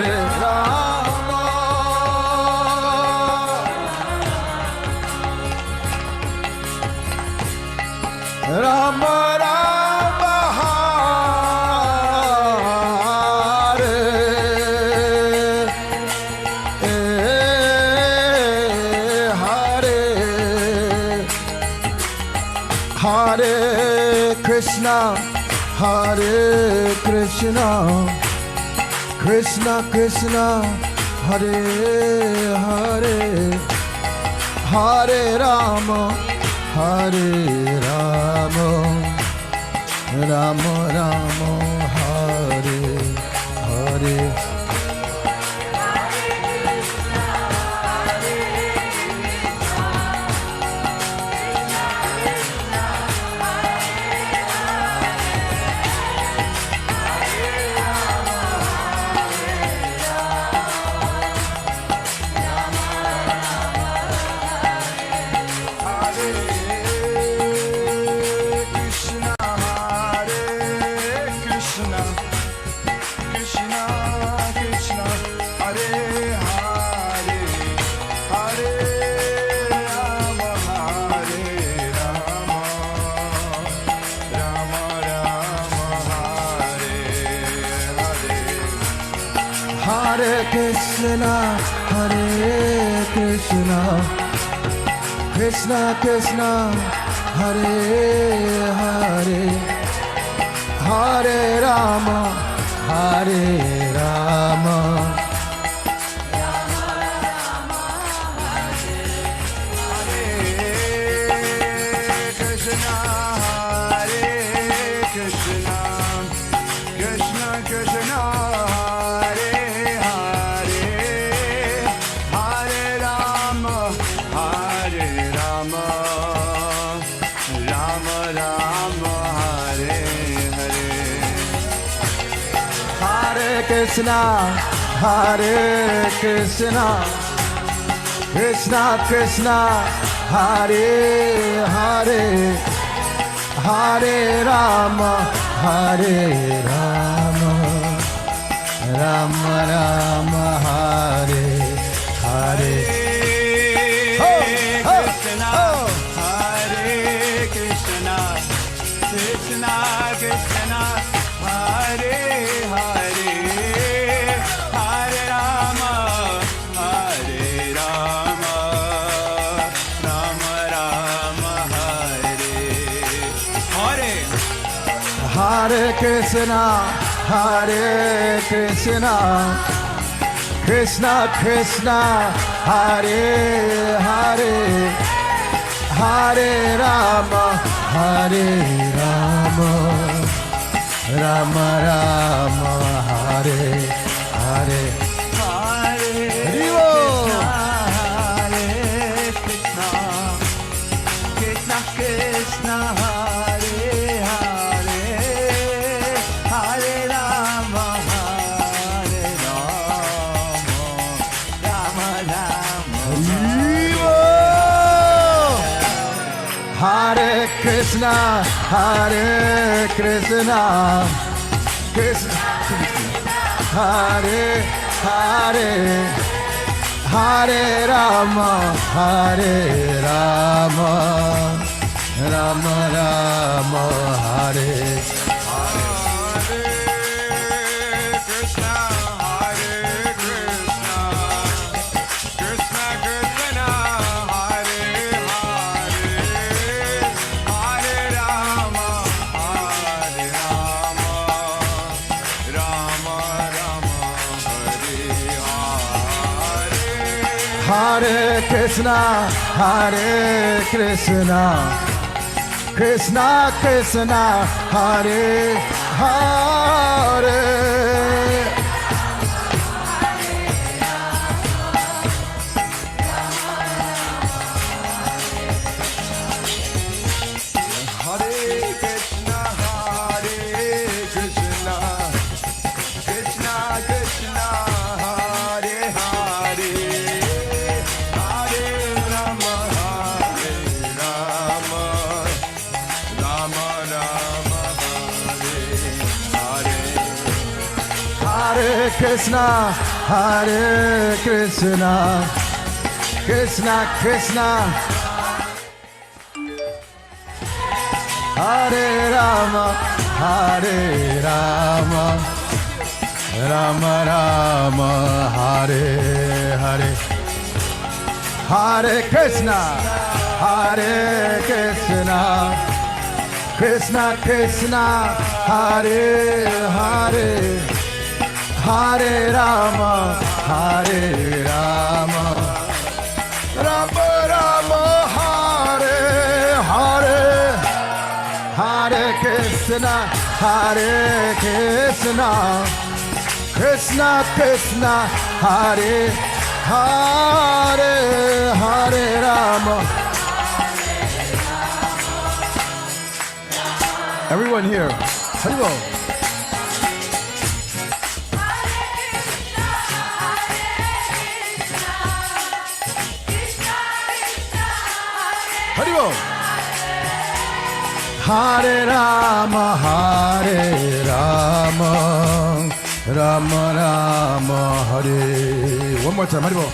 Hare Rama, Rama Rama Hare Hare, Hare Krishna, Hare Krishna, Krishna Krishna, Hare Hare, Hare Rama, Hare Rama, Rama Rama, Hare Hare. Hare Krishna, Hare Krishna, Krishna Krishna, Hare Hare, Hare Rama, Hare Rama, Krishna, Hare Krishna, Krishna Krishna, Hare Hare, Hare Rama, Hare Rama, Rama Rama, Hare Hare. Krishna, Hare Krishna, Krishna Krishna, Hare Hare, Hare Rama, Hare Rama, Rama Rama, Hare Hare. Hare Krishna, Hare Krishna, Krishna Krishna, Hare Hare, Hare Rama, Hare Rama, Rama Rama, Hare Hare. Hare Hare Krishna, Krishna Krishna, Hare Hare, Hare Rama, Hare Rama, Rama Rama, Hare Krishna, Hare Krishna, Krishna Hare Hare, Hare Rama, Hare Rama, Rama Rama, Hare Krishna, Hare Krishna, Krishna Krishna, Hare Hare, Hare Rama, Hare Rama, Rama Rama, Hare Hare. Hare Krishna, Hare Krishna, Krishna Krishna, Hare Hare. Krishna, Hare Krishna, Krishna Krishna, Hare Rama, Hare Rama, Rama Rama, Hare Hare, Hare Krishna, Hare Krishna, Krishna Krishna, Hare Hare, Hare Rama, Hare Rama, Rama Rama, Hare Hare, Hare Krishna, Hare Krishna, Krishna Krishna, Hare Hare, Hare Rama. Everyone here, Haribo. Haribo. Hare Rama, Hare Rama, Rama Rama, Hare. One more time, Haribo.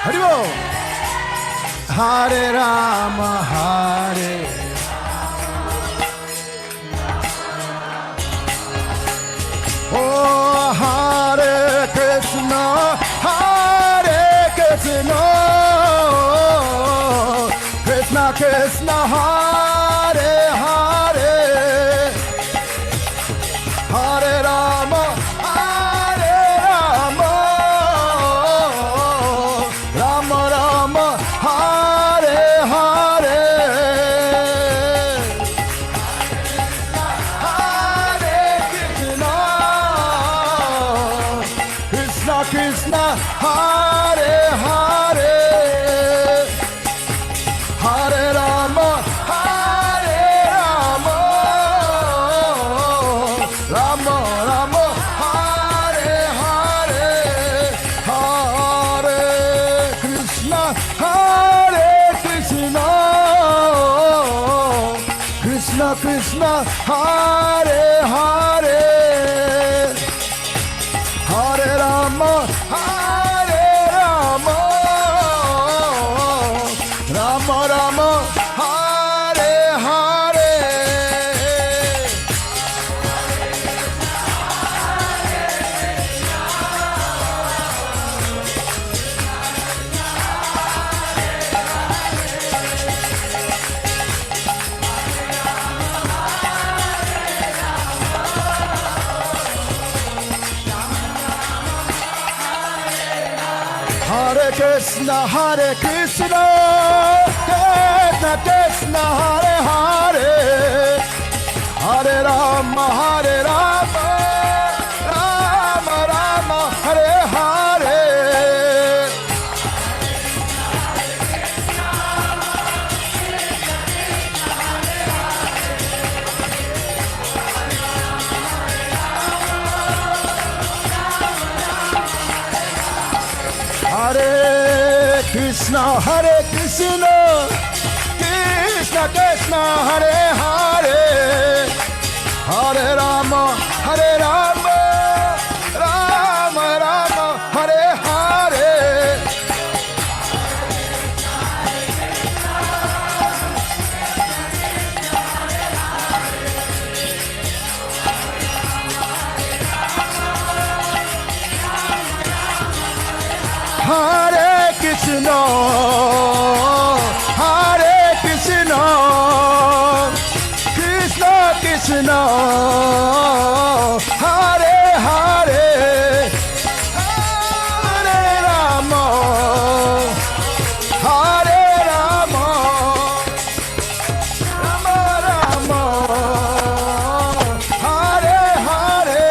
Haribo. Hare Rama, Hare. Oh, Hare Krishna, Hare Krishna, Krishna Krishna, Hare Hare, Hare Rama, Hare Rama, Rama Rama, Hare Hare, Hare Krishna, Krishna Krishna, Hare Hare, Hare Rama, Hare Rama, Rama Rama, Hare Hare, Hare Krishna, Hare Krishna, Krishna Krishna, Hare Hare, Hare Rama, Hare Rama, Rama Rama, Hare Hare. Hare Krishna, Hare Krishna, Krishna Krishna, Hare Hare, Hare Rama, Hare Rama, Rama Rama, Hare Hare. Hare Krishna, Hare Krishna, Krishna Krishna, Hare Hare, Hare Rama, Hare Rama, Rama Rama, Hare Hare. Hare Krishna, Hare Krishna, Krishna Krishna, Hare Hare, Hare Rama, Hare Rama, Rama Rama, Hare Hare.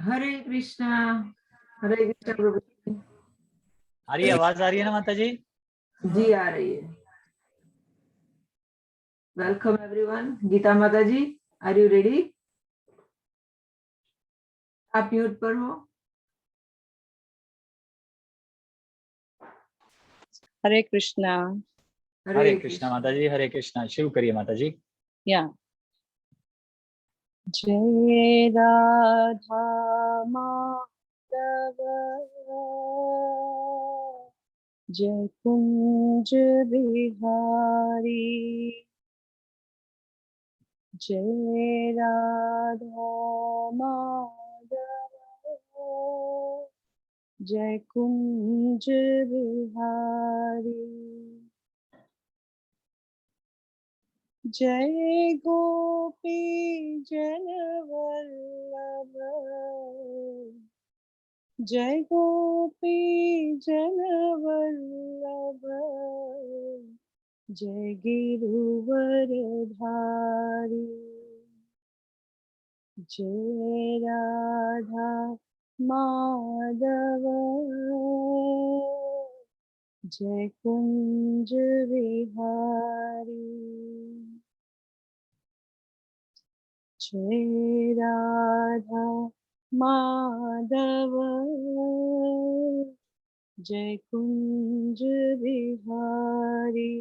हरे कृष्णा प्रभु जी। आ रही है आवाज, आ रही है ना माता जी? जी आ रही है। Welcome everyone. Gita Mata ji, are you ready? आप म्यूट पर हो। हरे कृष्णा। हरे कृष्णा माता जी, हरे कृष्णा। शुरू करिए माता जी। या जय राधा माधव, जय कुंज बिहारी, जय राधा माधव, जय कुंज बिहारी, जय गोपी जन वल्लभ, जय गोपी जन वल्लभ, जय गिरुवर धारी, जय राधा माधव, जय कुंज विहारी, जय राधा माधव, जय कुंज विहारी,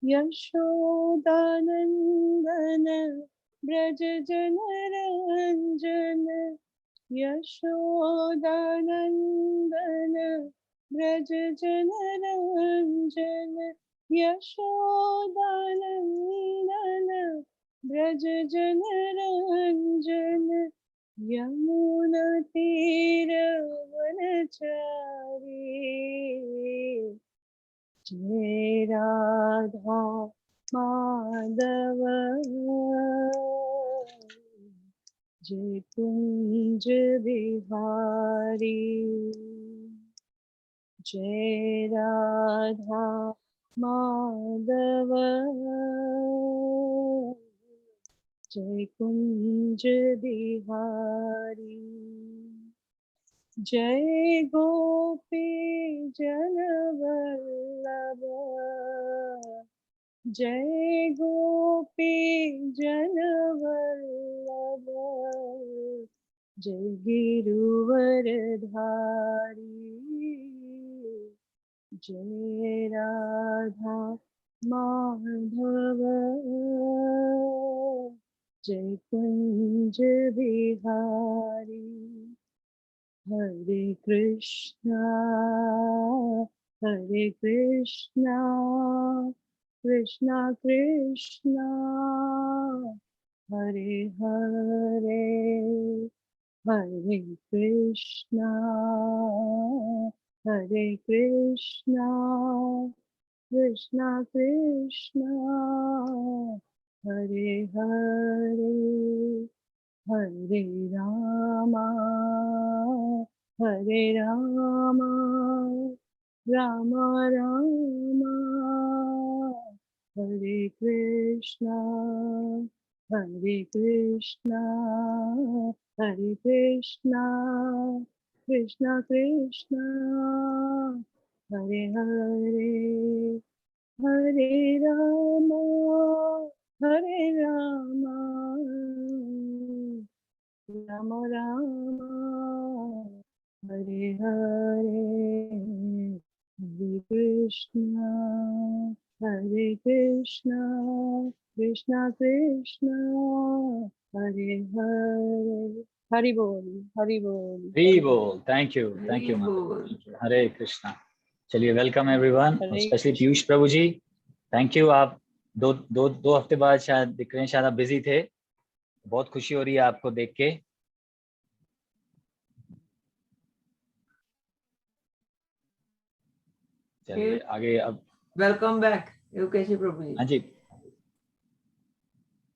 यशोदानंदन ब्रज जन रंजन, यशोदानंदन ब्रज जन रंजन, यशोदानंदन ब्रज जन रंजन, यमुना तीर वनचारी, जय राधा माधव, जय कुंज बिहारी, जय राधा माधव, जय कुंज बिहारी, जय गोपी जन वल्लभ, जय गोपी जन वल्लभ, जय गिरुवर धारी, जय राधा माधव, जय कुंज बिहारी, हरे कृष्णा कृष्णा कृष्णा हरे हरे, हरे कृष्णा कृष्णा कृष्णा हरे हरे, हरे रामा राम राम हरे कृष्णा कृष्णा कृष्णा कृष्णा हरे हरे, हरे राम राम राम हरे हरे, हरे कृष्णा कृष्णा कृष्णा हरे हरे। हरि बोल, हरि बोल, हरि बोल। थैंक यू माता हरि जी। बोल। Thank you. हरे कृष्णा। चलिए, welcome everyone, here specially Piyush Prabhu ji. Thank you. आप दो हफ्ते बाद शायद दिख रहे हैं, शायद आप बिजी थे। बहुत खुशी हो रही है आपको देख के। चलिए आगे। अब वेलकम बैक योगेश प्रभु जी। हाँ जी,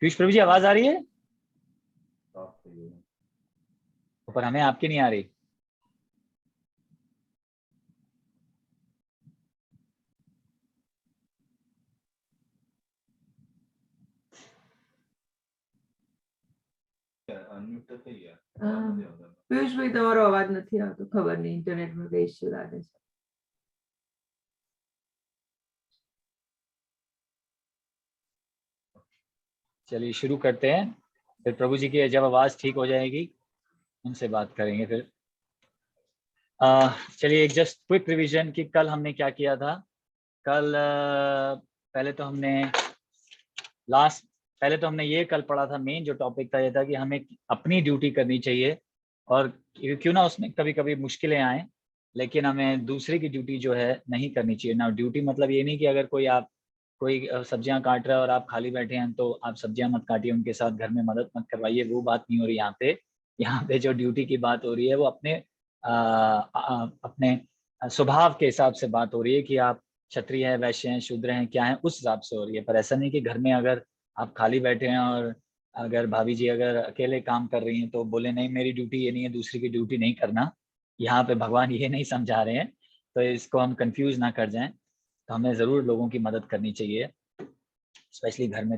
पीयूष प्रभु जी आवाज आ रही है? पर हमें आपकी नहीं आ रही। अनम्यूट પિયુષભાઈ તમારો અવાજ નથી આવતો, ખબર નહીં ઇન્ટરનેટમાં કઈ ઇશ્યુ લાગે છે. चलिए शुरू करते हैं, फिर प्रभु जी की जब आवाज ठीक हो जाएगी उनसे बात करेंगे फिर। चलिए एक जस्ट क्विक रिवीजन कि कल हमने क्या किया था। कल पहले तो हमने ये कल पढ़ा था, मेन जो टॉपिक था ये था कि हमें अपनी ड्यूटी करनी चाहिए, और क्यों ना उसमें कभी कभी मुश्किलें आए, लेकिन हमें दूसरे की ड्यूटी जो है नहीं करनी चाहिए ना। ड्यूटी मतलब ये नहीं कि अगर कोई सब्जियां काट रहा है और आप खाली बैठे हैं तो आप सब्जियां मत काटिए, उनके साथ घर में मदद मत करवाइए, वो बात नहीं हो रही यहाँ पे। यहाँ पे जो ड्यूटी की बात हो रही है वो अपने स्वभाव के हिसाब से बात हो रही है कि आप क्षत्रिय हैं, वैश्य हैं, शूद्र हैं, क्या हैं, उस हिसाब से हो रही है। पर ऐसा नहीं कि घर में अगर आप खाली बैठे हैं और अगर भाभी जी अगर अकेले काम कर रही हैं तो बोले नहीं मेरी ड्यूटी ये नहीं है, दूसरी की ड्यूटी नहीं करना। यहाँ पे भगवान ये नहीं समझा रहे हैं, तो इसको हम कंफ्यूज ना कर जाएं। तो हमें ज़रूर लोगों की मदद करनी चाहिए, स्पेशली घर में।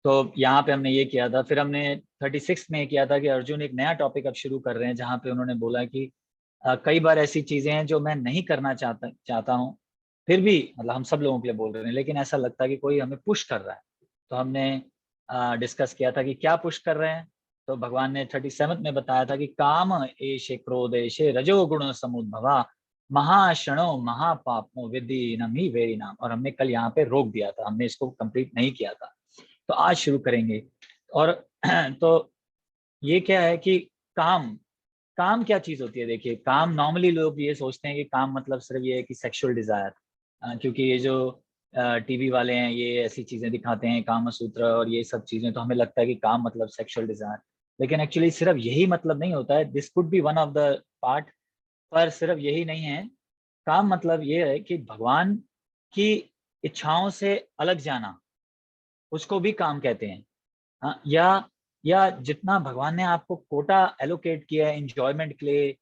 तो यहाँ पे हमने ये किया था। फिर हमने 36 में ये किया था कि अर्जुन एक नया टॉपिक अब शुरू कर रहे हैं, जहाँ पे उन्होंने बोला कि कई बार ऐसी चीज़ें हैं जो मैं नहीं करना चाहता हूँ, फिर भी मतलब हम सब लोगों के लिए बोल रहे हैं, लेकिन ऐसा लगता है कि कोई हमें पुश कर रहा है। तो हमने डिस्कस किया था कि क्या पुश कर रहे हैं। तो भगवान ने 37 में बताया था कि काम एशे क्रोध एशे रजोगुण समुद्भवा महाशणो महापापो विद्धि नमी वेरी नाम। और हमने कल यहाँ पे रोक दिया था, हमने इसको कंप्लीट नहीं किया था, तो आज शुरू करेंगे। और तो ये क्या है कि काम क्या चीज होती है। देखिए काम, नॉर्मली लोग ये सोचते हैं कि काम मतलब सिर्फ ये है कि सेक्सुअल डिजायर, क्योंकि ये जो टीवी वाले हैं ये ऐसी चीजें दिखाते हैं, काम सूत्र और ये सब चीजें, तो हमें लगता है कि काम मतलब सेक्सुअल डिजायर, लेकिन एक्चुअली सिर्फ यही मतलब नहीं होता है। This could be one of the part, पर सिर्फ यही नहीं है। काम मतलब ये है कि भगवान की इच्छाओं से अलग जाना, उसको भी काम कहते हैं। या जितना भगवान ने आपको कोटा एलोकेट किया है एंजॉयमेंट के लिए,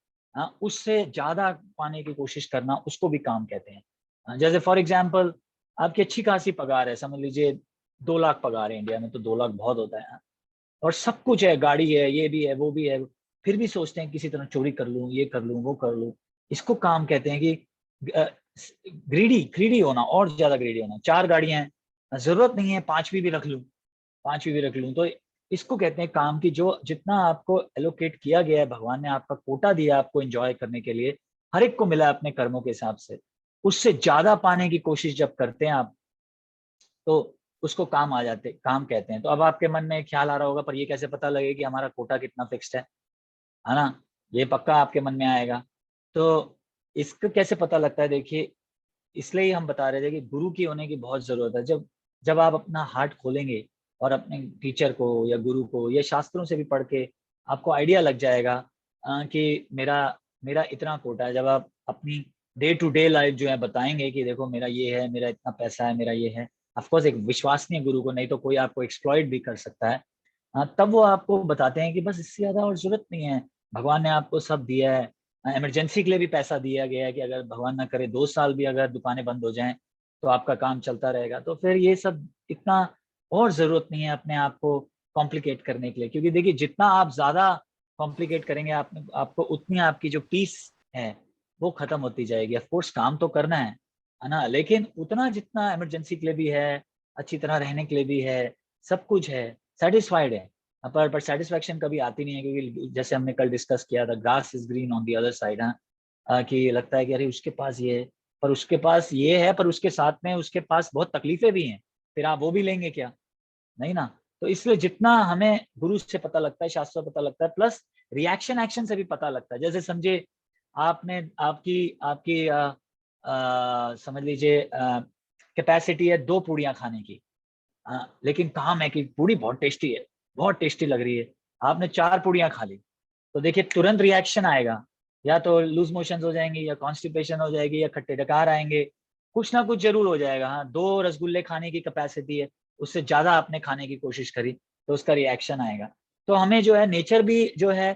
उससे ज्यादा पाने की कोशिश करना, उसको भी काम कहते हैं। जैसे फॉर एग्जांपल आपकी अच्छी खासी पगार है, समझ लीजिए 2 लाख पगार है इंडिया में, तो 2 लाख बहुत होता है, और सब कुछ है, गाड़ी है, ये भी है, वो भी है, फिर भी सोचते हैं किसी तरह चोरी कर लूं, ये कर लूं, वो कर लूं। इसको काम कहते हैं कि ग्रीडी होना, और ज्यादा ग्रीडी होना। 4 गाड़ियां हैं, जरूरत नहीं है 5वीं भी रख लूं, तो इसको कहते हैं काम की। जो जितना आपको एलोकेट किया गया है, भगवान ने आपका कोटा दिया आपको एंजॉय करने के लिए, हर एक को मिला अपने कर्मों के हिसाब से, उससे ज्यादा पाने की कोशिश जब करते हैं आप, तो उसको काम कहते हैं। तो अब आपके मन में ख्याल आ रहा होगा, पर ये कैसे पता लगे कि हमारा कोटा कितना फिक्स्ड है ना? ये पक्का आपके मन में आएगा। तो इसको कैसे पता लगता है? देखिए, इसलिए हम बता रहे थे कि गुरु की होने की बहुत जरूरत है। जब आप अपना हार्ट खोलेंगे और अपने टीचर को या गुरु को या शास्त्रों से भी पढ़ के आपको आइडिया लग जाएगा कि मेरा इतना कोटा है। जब आप अपनी डे टू डे लाइफ जो है बताएंगे कि देखो मेरा ये है, मेरा इतना पैसा है, मेरा ये है, ऑफकोर्स एक विश्वसनीय गुरु को, नहीं तो कोई आपको एक्सप्लॉइट भी कर सकता है। तब वो आपको बताते हैं कि बस इससे ज्यादा और जरूरत नहीं है, भगवान ने आपको सब दिया है। इमरजेंसी के लिए भी पैसा दिया गया है कि अगर भगवान ना करे 2 साल भी अगर दुकानें बंद हो जाएं तो आपका काम चलता रहेगा। तो फिर ये सब इतना और जरूरत नहीं है अपने आप को कॉम्प्लिकेट करने के लिए, क्योंकि देखिए जितना आप ज्यादा कॉम्प्लिकेट करेंगे आपको उतनी आपकी जो पीस है वो खत्म होती जाएगी। ऑफ कोर्स काम तो करना है ना, लेकिन उतना जितना इमरजेंसी के लिए भी है, अच्छी तरह रहने के लिए भी है, सब कुछ है, सेटिस्फाइड है, पर सेटिस्फैक्शन कभी आती नहीं है। क्योंकि जैसे हमने कल डिस्कस किया था, grass is green on the other side, कि लगता है कि अरे उसके पास ये है, पर उसके पास ये है, पर उसके साथ में उसके पास बहुत तकलीफें भी हैं, फिर आप वो भी लेंगे क्या? नहीं ना। तो इसलिए जितना हमें गुरु से पता लगता है, शास्त्र से पता लगता है, प्लस रिएक्शन एक्शन से भी पता लगता है। जैसे समझे आपने आपकी समझ लीजिए कैपेसिटी है 2 पूड़ियाँ खाने की, लेकिन काम है कि पूड़ी बहुत टेस्टी है, बहुत टेस्टी लग रही है, आपने 4 पूड़ियाँ खा ली, तो देखिए तुरंत रिएक्शन आएगा, या तो लूज मोशंस हो जाएंगे, या कॉन्स्टिपेशन हो जाएगी, या खट्टे डकार आएंगे, कुछ ना कुछ जरूर हो जाएगा। हाँ, 2 रसगुल्ले खाने की कैपेसिटी है, उससे ज्यादा आपने खाने की कोशिश करी तो उसका रिएक्शन आएगा। तो हमें जो है नेचर भी जो है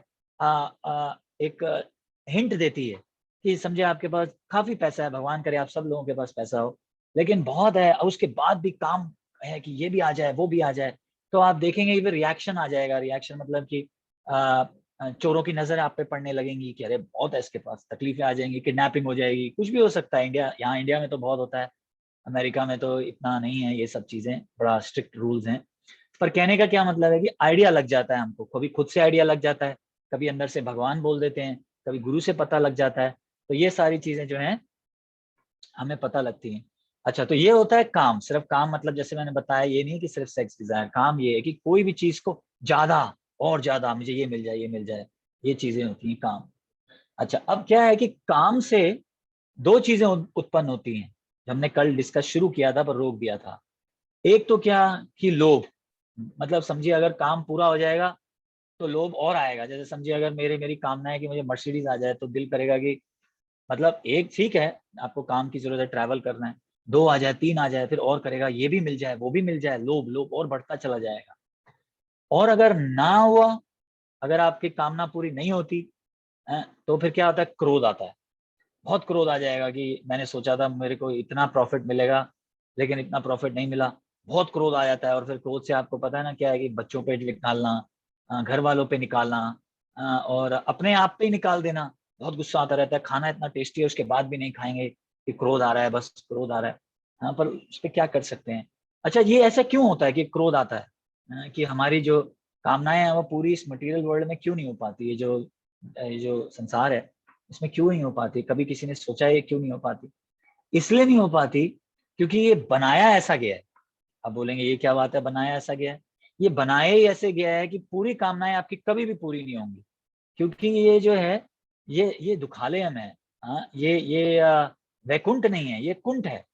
एक हिंट देती है कि समझे आपके पास काफी पैसा है, भगवान करे आप सब लोगों के पास पैसा हो, लेकिन बहुत है, उसके बाद भी काम है कि ये भी आ जाए वो भी आ जाए, तो आप देखेंगे कि फिर रिएक्शन आ जाएगा। रिएक्शन मतलब कि चोरों की नजर आप पे पड़ने लगेंगी कि अरे बहुत है इसके पास, तकलीफें आ जाएंगी, किडनैपिंग हो जाएगी, कुछ भी हो सकता है। यहाँ इंडिया में तो बहुत होता है, अमेरिका में तो इतना नहीं है ये सब चीजें, बड़ा स्ट्रिक्ट रूल्स हैं। पर कहने का क्या मतलब है कि आइडिया लग जाता है हमको, कभी खुद से आइडिया लग जाता है, कभी अंदर से भगवान बोल देते हैं, कभी गुरु से पता लग जाता है। तो ये सारी चीजें जो हैं हमें पता लगती हैं। अच्छा, तो ये होता है काम। सिर्फ काम मतलब जैसे मैंने बताया, ये नहीं कि सिर्फ सेक्स डिजायर, काम ये है कि कोई भी चीज को ज्यादा और ज्यादा, मुझे ये मिल जाए, ये मिल जाए, ये चीजें होती हैं काम। अच्छा, अब क्या है कि काम से दो चीजें उत्पन्न होती हैं, जो हमने कल डिस्कस शुरू किया था पर रोक दिया था। एक तो क्या कि लोभ, मतलब समझिए अगर काम पूरा हो जाएगा तो लोभ और आएगा। जैसे समझिए अगर मेरी कामना है कि मुझे मर्सिडीज आ जाए, तो दिल करेगा कि मतलब एक ठीक है, आपको काम की जरूरत है, ट्रैवल करना है, दो आ जाए, तीन आ जाए, फिर और करेगा ये भी मिल जाए, वो भी मिल जाए, लोभ लोभ और बढ़ता चला जाएगा। और अगर ना हुआ, अगर आपकी कामना पूरी नहीं होती तो फिर क्या होता है, क्रोध आता है। बहुत क्रोध आ जाएगा कि मैंने सोचा था मेरे को इतना प्रॉफिट मिलेगा, लेकिन इतना प्रॉफिट नहीं मिला। बहुत क्रोध आ जाता है, और फिर क्रोध से आपको पता है ना क्या है कि बच्चों पे निकालना, घर वालों पे निकालना, और अपने आप पे ही निकाल देना। बहुत गुस्सा आता रहता है, खाना इतना टेस्टी है उसके बाद भी नहीं खाएंगे कि क्रोध आ रहा है, बस क्रोध आ रहा है। हाँ, पर उस पर क्या कर सकते हैं। अच्छा, ये ऐसा क्यों होता है कि क्रोध आता है, कि हमारी जो कामनाएं हैं वो पूरी इस मटेरियल वर्ल्ड में क्यों नहीं हो पाती, ये जो संसार है इसमें क्यों नहीं हो पाती। कभी किसी ने सोचा है ये क्यों नहीं हो पाती। इसलिए नहीं हो पाती क्योंकि ये बनाया ऐसा गया है। अब बोलेंगे ये क्या बात है, बनाया ऐसा गया है। ये बनाया ही ऐसे गया है कि पूरी कामनाएं आपकी कभी भी पूरी नहीं होंगी, क्योंकि ये जो है ये दुखालयम है। हाँ, ये वैकुंठ नहीं है, ये कुंठ है।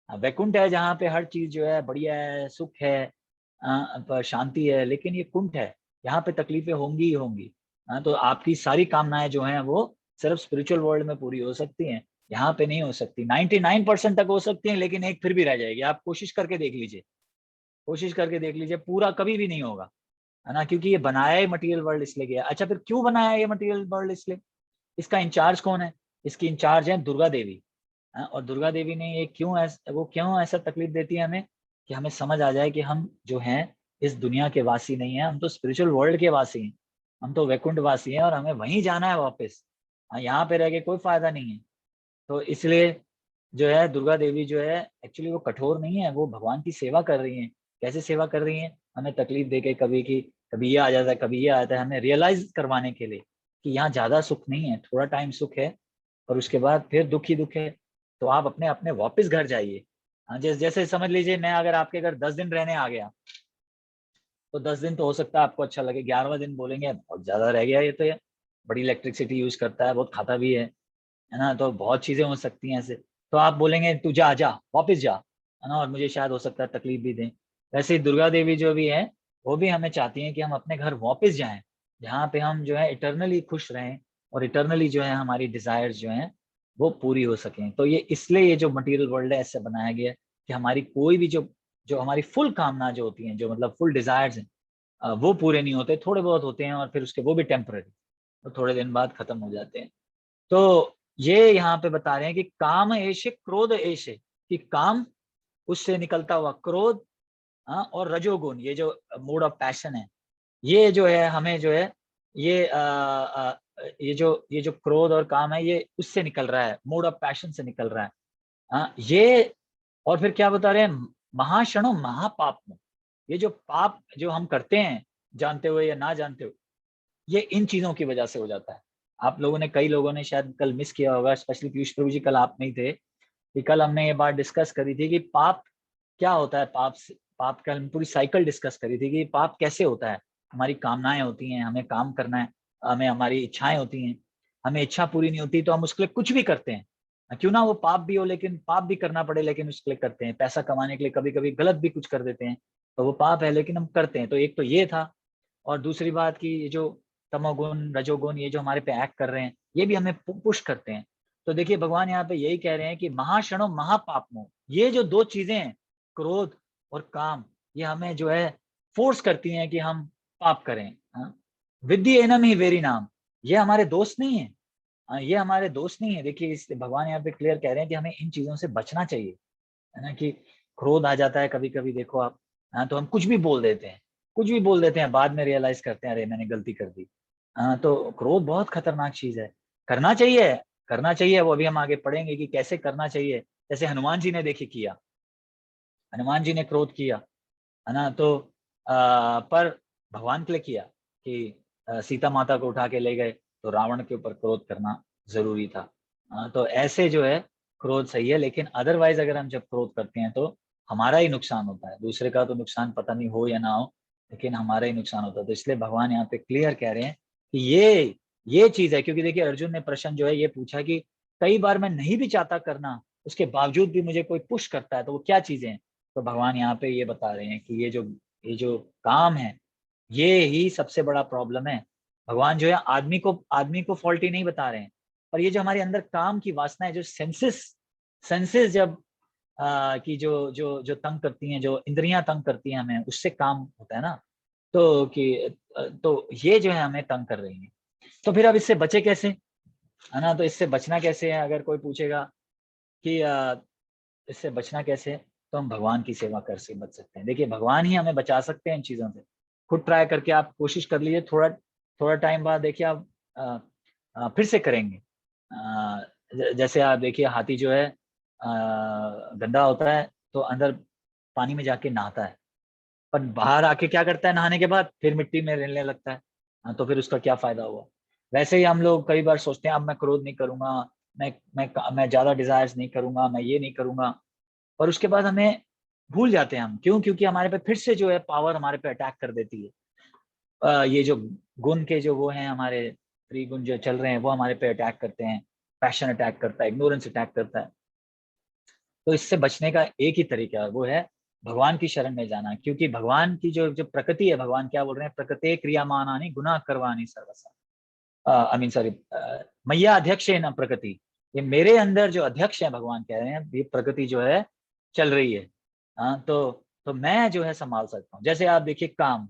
वैकुंठ है जहाँ पे हर चीज जो है बढ़िया है, सुख है, शांति है, लेकिन ये कुंठ है, यहाँ पे तकलीफें होंगी ही होंगी। हाँ, तो आपकी सारी कामनाएं जो हैं वो सिर्फ स्पिरिचुअल वर्ल्ड में पूरी हो सकती हैं, यहाँ पे नहीं हो सकती। 99% तक हो सकती हैं, लेकिन एक फिर भी रह जाएगी। आप कोशिश करके देख लीजिए, कोशिश करके देख लीजिए, पूरा कभी भी नहीं होगा, है ना, क्योंकि ये बनाया ही मटेरियल वर्ल्ड इसलिए गया। अच्छा, फिर क्यों बनाया ये मटेरियल वर्ल्ड इसलिए, इसका इंचार्ज कौन है। इसकी इंचार्ज है दुर्गा देवी। और दुर्गा देवी ने ये वो क्यों ऐसा तकलीफ देती है हमें, कि हमें समझ आ जाए कि हम जो हैं इस दुनिया के वासी नहीं है, हम तो स्पिरिचुअल वर्ल्ड के वासी हैं, हम तो वैकुंठ वासी हैं, और हमें वहीं जाना है वापस। यहाँ पे रह के कोई फायदा नहीं है। तो इसलिए जो है दुर्गा देवी जो है एक्चुअली वो कठोर नहीं है, वो भगवान की सेवा कर रही है। कैसे सेवा कर रही है, हमें तकलीफ दे के, कभी की कभी ये आ जाता है, कभी ये आ जाता है, हमें रियलाइज करवाने के लिए कि यहाँ ज्यादा सुख नहीं है, थोड़ा टाइम सुख है और उसके बाद फिर दुख ही दुख है। तो आप अपने अपने वापस घर जाइए। हाँ, जैसे समझ लीजिए मैं अगर आपके घर 10 दिन रहने आ गया, तो 10 दिन तो हो सकता है आपको अच्छा लगे, 11वां दिन बोलेंगे बहुत ज्यादा रह गया, ये बड़ी इलेक्ट्रिसिटी यूज करता है, बहुत खाता भी है ना, तो बहुत चीजें हो सकती हैं ऐसे। तो आप बोलेंगे तू जा जा वापिस जा, है ना, और मुझे शायद हो सकता है तकलीफ भी दें। वैसे ही दुर्गा देवी जो भी है वो भी हमें चाहती हैं कि हम अपने घर वापस जाएं, जहाँ पे हम जो है इटरनली खुश रहें, और इटरनली जो है हमारी डिजायर्स जो हैं वो पूरी हो सकें। तो ये इसलिए ये जो मटेरियल वर्ल्ड है ऐसे बनाया गया है कि हमारी कोई भी जो जो हमारी फुल कामना जो होती हैं, जो मतलब फुल डिजायर्स हैं, वो पूरे नहीं होते, थोड़े बहुत होते हैं, और फिर उसके वो भी टेम्पररी, तो थोड़े दिन बाद खत्म हो जाते हैं। तो ये यहाँ पे बता रहे हैं कि काम ऐशे क्रोध ऐशे, कि काम उससे निकलता हुआ क्रोध, और रजोगुण, ये जो मूड ऑफ पैशन है, ये जो है हमें जो है ये ये जो क्रोध और काम है ये उससे निकल रहा है, मूड ऑफ पैशन से निकल रहा है। ये और फिर क्या बता रहे हैं, महाशणो महापाप, ये जो पाप जो हम करते हैं जानते हुए या ना जानते हुए, ये इन चीजों की वजह से हो जाता है। आप लोगों ने, कई लोगों ने शायद कल मिस किया होगा, स्पेशली पीयूष प्रभु जी, कल आप नहीं थे, कि कल हमने ये बात डिस्कस करी थी कि पाप क्या होता है। पाप का हम पूरी साइकिल डिस्कस करी थी कि पाप कैसे होता है। हमारी कामनाएं होती हैं, हमें काम करना है, हमें हमारी इच्छाएं होती हैं, हमें इच्छा पूरी नहीं होती तो हम उसके लिए कुछ भी करते हैं, क्यों ना वो पाप भी हो, लेकिन पाप भी करना पड़े, लेकिन उसके लिए करते हैं। पैसा कमाने के लिए कभी कभी गलत भी कुछ कर देते हैं, तो वो पाप है, लेकिन हम करते हैं। तो एक तो ये था, और दूसरी बात कि ये जो तमोगुण रजोगुण ये जो हमारे पे एक्ट कर रहे हैं, ये भी हमें पुश करते हैं। तो देखिए भगवान यहाँ पे यही कह रहे हैं कि महाशणो महापापमो, ये जो दो चीजें हैं, क्रोध और काम, ये हमें जो है फोर्स करती हैं कि हम पाप करें। विद्धि एनम ही वेरी नाम, ये हमारे दोस्त नहीं है। ये हमारे दोस्त नहीं है। देखिए इस भगवान यहाँ पे क्लियर कह रहे हैं कि हमें इन चीजों से बचना चाहिए, है ना, कि क्रोध आ जाता है कभी कभी, देखो आप, तो हम कुछ भी बोल देते हैं, कुछ भी बोल देते हैं, बाद में रियलाइज करते हैं अरे मैंने गलती कर दी। तो क्रोध बहुत खतरनाक चीज है। करना चाहिए, करना चाहिए, वो अभी हम आगे पढ़ेंगे कि कैसे करना चाहिए। जैसे हनुमान जी ने देखिए किया, हनुमान जी ने क्रोध किया, है ना, तो पर भगवान के लिए किया कि सीता माता को उठा के ले गए, तो रावण के ऊपर क्रोध करना जरूरी था। तो ऐसे जो है क्रोध सही है, लेकिन अदरवाइज अगर हम जब क्रोध करते हैं तो हमारा ही नुकसान होता है, दूसरे का तो नुकसान पता नहीं हो या ना हो, लेकिन हमारा ही नुकसान होता है। तो इसलिए भगवान यहाँ पे क्लियर कह रहे हैं कि ये चीज है। क्योंकि देखिए अर्जुन ने प्रश्न जो है ये पूछा कि कई बार मैं नहीं भी चाहता करना, उसके बावजूद भी मुझे कोई पुश करता है, तो वो क्या चीजें हैं। तो भगवान यहाँ पे ये बता रहे हैं कि ये जो काम है, ये ही सबसे बड़ा प्रॉब्लम है। भगवान जो है आदमी को फॉल्टी नहीं बता रहे हैं, पर ये जो हमारे अंदर काम की वासना है, जो सेंसेस जब की जो तंग करती हैं, जो इंद्रियां तंग करती हैं हमें, उससे काम होता है ना। तो तो ये जो है हमें तंग कर रही है। तो फिर अब इससे बचे कैसे, है ना। तो इससे बचना कैसे है, अगर कोई पूछेगा कि इससे बचना कैसे है, तो हम भगवान की सेवा कर से बच सकते हैं। देखिए भगवान ही हमें बचा सकते हैं इन चीजों से। खुद ट्राई करके आप कोशिश कर लीजिए, थोड़ा टाइम बाद देखिए आप फिर से करेंगे। जैसे आप देखिए हाथी जो है गंदा होता है तो अंदर पानी में जाके नहाता है, पर बाहर आके क्या करता है, नहाने के बाद फिर मिट्टी में रहने लगता है। तो फिर उसका क्या फायदा हुआ। वैसे ही हम लोग कई बार सोचते हैं अब मैं क्रोध नहीं करूंगा, मैं ज्यादा डिजायर्स नहीं करूंगा, मैं ये नहीं करूंगा, और उसके बाद हमें भूल जाते हैं हम। क्यों? क्योंकि हमारे पे फिर से जो है पावर हमारे पे अटैक कर देती है। ये जो गुण के जो वो हैं, हमारे त्रिगुण जो चल रहे हैं, वो हमारे पे अटैक करते हैं। पैशन अटैक करता है, इग्नोरेंस अटैक करता है। तो इससे बचने का एक ही तरीका है, वो है भगवान की शरण में जाना। क्योंकि भगवान की जो प्रकृति है, भगवान क्या बोल रहे हैं, प्रकृति क्रियामानानि गुना करवानी सर्वसा, आई मीन सॉरी, मैया अध्यक्ष है न प्रकृति। ये मेरे अंदर जो अध्यक्ष है, भगवान कह रहे हैं, ये प्रकृति जो है चल रही है। तो मैं जो है संभाल सकता हूँ। जैसे आप देखिए काम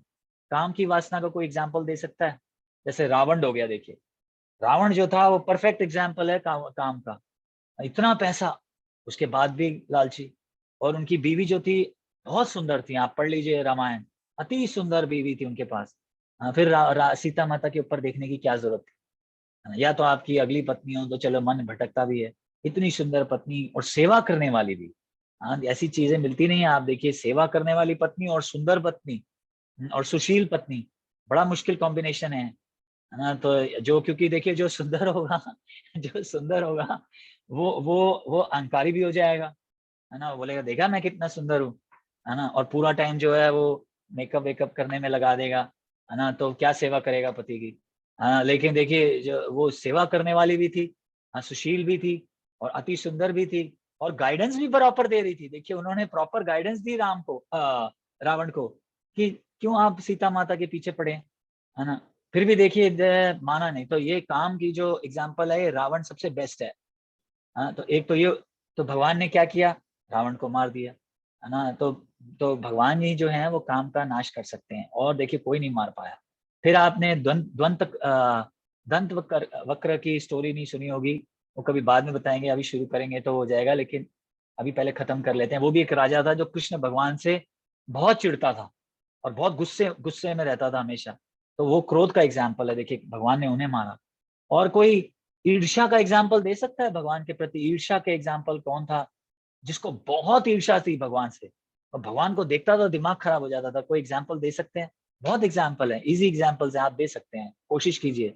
की वासना का कोई एग्जाम्पल दे सकता है। जैसे रावण हो गया, देखिए रावण जो था वो परफेक्ट एग्जाम्पल है काम का। इतना पैसा, उसके बाद भी लालची। और उनकी बीवी जो थी बहुत सुंदर थी, आप पढ़ लीजिए रामायण, अति सुंदर बीवी थी उनके पास। फिर सीता माता के ऊपर देखने की क्या जरूरत थी, है ना? या तो आपकी अगली पत्नी हो तो चलो मन भटकता भी है, इतनी सुंदर पत्नी और सेवा करने वाली भी। ऐसी चीजें मिलती नहीं है। आप देखिए सेवा करने वाली पत्नी और सुंदर पत्नी और सुशील पत्नी, बड़ा मुश्किल कॉम्बिनेशन है ना। तो क्योंकि देखिए जो सुंदर होगा जो सुंदर होगा वो अहंकारी भी हो जाएगा, है ना। बोलेगा देखा मैं कितना सुंदर हूँ, है ना। और पूरा टाइम जो है वो मेकअप वेकअप करने में लगा देगा, है ना। तो क्या सेवा करेगा पति की। लेकिन देखिए जो वो सेवा करने वाली भी थी, सुशील भी थी और अति सुंदर भी थी, और गाइडेंस भी प्रॉपर दे रही थी। देखिए उन्होंने प्रॉपर गाइडेंस दी रावण को कि क्यों आप सीता माता के पीछे पड़े, है ना। फिर भी देखिए माना नहीं। तो ये काम की जो एग्जाम्पल है, ये रावण सबसे बेस्ट है। तो एक तो ये, तो भगवान ने क्या किया, रावण को मार दिया, है ना। तो भगवान ही जो है वो काम का नाश कर सकते हैं, और देखिए कोई नहीं मार पाया। फिर आपने दंत वक्र की स्टोरी नहीं सुनी होगी, वो कभी बाद में बताएंगे, अभी शुरू करेंगे तो हो जाएगा, लेकिन अभी पहले खत्म कर लेते हैं। वो भी एक राजा था जो कृष्ण भगवान से बहुत चिढ़ता था और बहुत गुस्से में रहता था हमेशा। तो वो क्रोध का एग्जाम्पल है, देखिए भगवान ने उन्हें मारा। और कोई ईर्ष्या का एग्जाम्पल दे सकता है भगवान के प्रति। ईर्ष्या के एग्जाम्पल कौन था, जिसको बहुत ईर्ष्या थी भगवान से, और भगवान को देखता था दिमाग खराब हो जाता था। कोई एग्जाम्पल दे सकते हैं? बहुत एग्जाम्पल है, इजी एग्जाम्पल्स है, आप दे सकते हैं, कोशिश कीजिए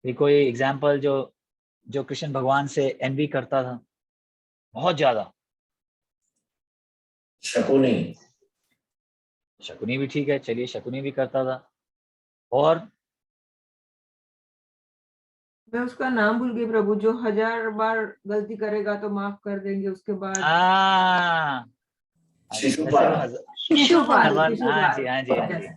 कि कोई एग्जाम्पल जो कृष्ण भगवान से एनवी करता था बहुत ज्यादा। शकुनी भी ठीक है, चलिए शकुनी भी करता था। और मैं उसका नाम भूल गई प्रभु, जो 1000 बार गलती करेगा तो माफ कर देंगे, उसके बाद शिशुपाल। शिशुपाल। हाँ जी, हाँ जी, हाँ जी। आई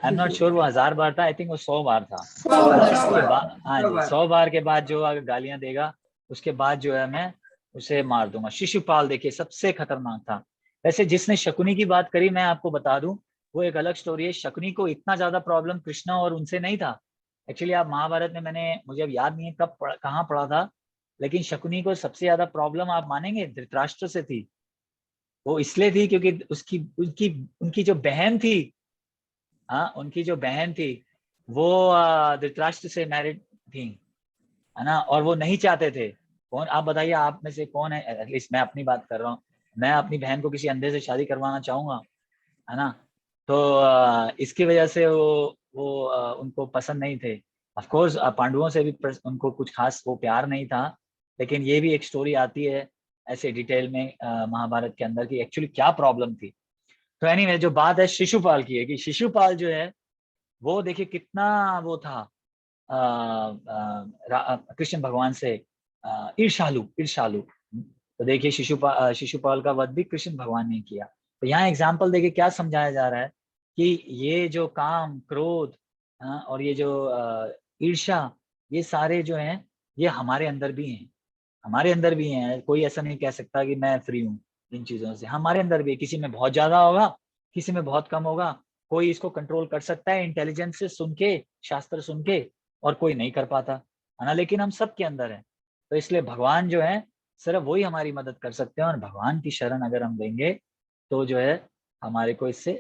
एम नॉट श्योर वो 1000 बार था, आई थिंक वो 100 बार था। 100 उसके बार। बाद, हाँ जी, 100 बार के बाद जो अगर गालियां देगा, उसके बाद जो है मैं उसे मार दूंगा। शिशुपाल देखिए सबसे खतरनाक था। वैसे जिसने शकुनी की बात करी, मैं आपको बता दूं, वो एक अलग स्टोरी है। शकुनी को इतना ज्यादा प्रॉब्लम कृष्ण और उनसे नहीं था। एक्चुअली आप महाभारत में, मुझे अब याद नहीं है कहाँ पढ़ा था, लेकिन शकुनी को सबसे ज्यादा प्रॉब्लम आप मानेंगे धृतराष्ट्र से थी। वो इसलिए थी क्योंकि उनकी जो बहन थी, उनकी जो बहन थी, वो धृतराष्ट्र से मैरिड थी, है ना, और वो नहीं चाहते थे। कौन, आप बताइए, आप में से कौन है, एटलीस्ट मैं अपनी बात कर रहा हूँ, मैं अपनी बहन को किसी अंधे से शादी करवाना चाहूंगा, है ना। तो इसकी वजह से वो उनको पसंद नहीं थे। ऑफ कोर्स पांडवों से भी उनको कुछ खास वो प्यार नहीं था, लेकिन ये भी एक स्टोरी आती है ऐसे डिटेल में महाभारत के अंदर कि एक्चुअली क्या प्रॉब्लम थी। तो एनीवे, जो बात है शिशुपाल की है कि शिशुपाल जो है वो देखिए कितना वो था कृष्ण भगवान से ईर्षालु ईर्षालु। तो देखिए शिशुपाल का वध भी कृष्ण भगवान ने किया। तो यहाँ एग्जाम्पल देखिए क्या समझाया जा रहा है कि ये जो काम, क्रोध, और ये जो ईर्षा, ये सारे जो हैं ये हमारे अंदर भी हैं, हमारे अंदर भी हैं। कोई ऐसा नहीं कह सकता कि मैं फ्री हूँ इन चीजों से, हमारे अंदर भी। किसी में बहुत ज्यादा होगा, किसी में बहुत कम होगा। कोई इसको कंट्रोल कर सकता है इंटेलिजेंस से सुन के, शास्त्र सुन के, और कोई नहीं कर पाता, है ना। लेकिन हम सब के अंदर है। तो इसलिए भगवान जो है सिर्फ वही हमारी मदद कर सकते हैं, और भगवान की शरण अगर हम लेंगे तो जो है हमारे को इससे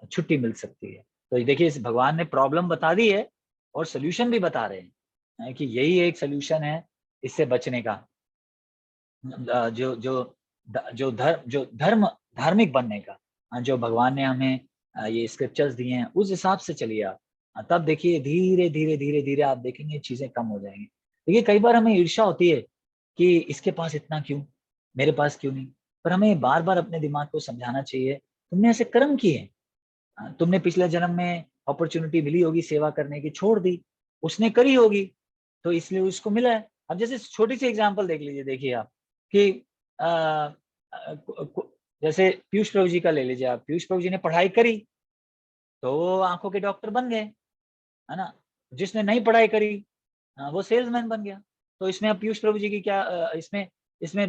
छुट्टी मिल सकती है। तो देखिए इस भगवान ने प्रॉब्लम बता दी है और सोल्यूशन भी बता रहे हैं कि यही एक सोल्यूशन है इससे बचने का। जो धर्म, धार्मिक बनने का, जो भगवान ने हमें ये स्क्रिप्चर्स दिए हैं उस हिसाब से चलिए आप। तब देखिए धीरे धीरे धीरे धीरे आप देखेंगे चीजें कम हो जाएंगी। देखिए कई बार हमें ईर्ष्या होती है कि इसके पास इतना क्यों, मेरे पास क्यों नहीं। पर हमें बार बार अपने दिमाग को समझाना चाहिए, तुमने ऐसे कर्म किए, तुमने पिछले जन्म में अपॉर्चुनिटी मिली होगी सेवा करने की, छोड़ दी, उसने करी होगी, तो इसलिए उसको मिला है। अब जैसे छोटी सी एग्जांपल देख लीजिए, देखिए आप कि जैसे पीयूष प्रभु जी का ले लीजिए आप। पीयूष प्रभु जी ने पढ़ाई करी तो वो आंखों के डॉक्टर बन गए, है ना। जिसने नहीं पढ़ाई करी वो सेल्समैन बन गया। तो इसमें अब पीयूष प्रभु जी की क्या इसमें इसमें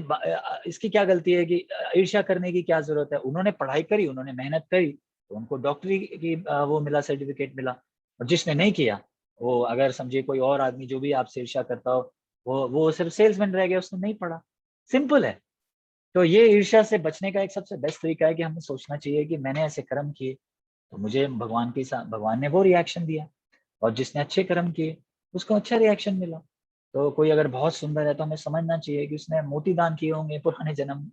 इसकी क्या गलती है कि ईर्ष्या करने की क्या जरूरत है। उन्होंने पढ़ाई करी, उन्होंने मेहनत करी, तो उनको डॉक्टरी की वो मिला, सर्टिफिकेट मिला। और जिसने नहीं किया, वो अगर समझिए कोई और आदमी जो भी आपसे ईर्ष्या करता हो, वो सिर्फ सेल्समैन रह गया, उसने नहीं पढ़ा। सिंपल है। तो ये ईर्ष्या से बचने का एक सबसे बेस्ट तरीका है कि हमें सोचना चाहिए कि मैंने ऐसे कर्म किए तो मुझे भगवान ने वो रिएक्शन दिया, और जिसने अच्छे कर्म किए उसको अच्छा रिएक्शन मिला। तो कोई अगर बहुत सुंदर है तो हमें समझना चाहिए कि उसने मोती दान किए होंगे पुराने जन्म में,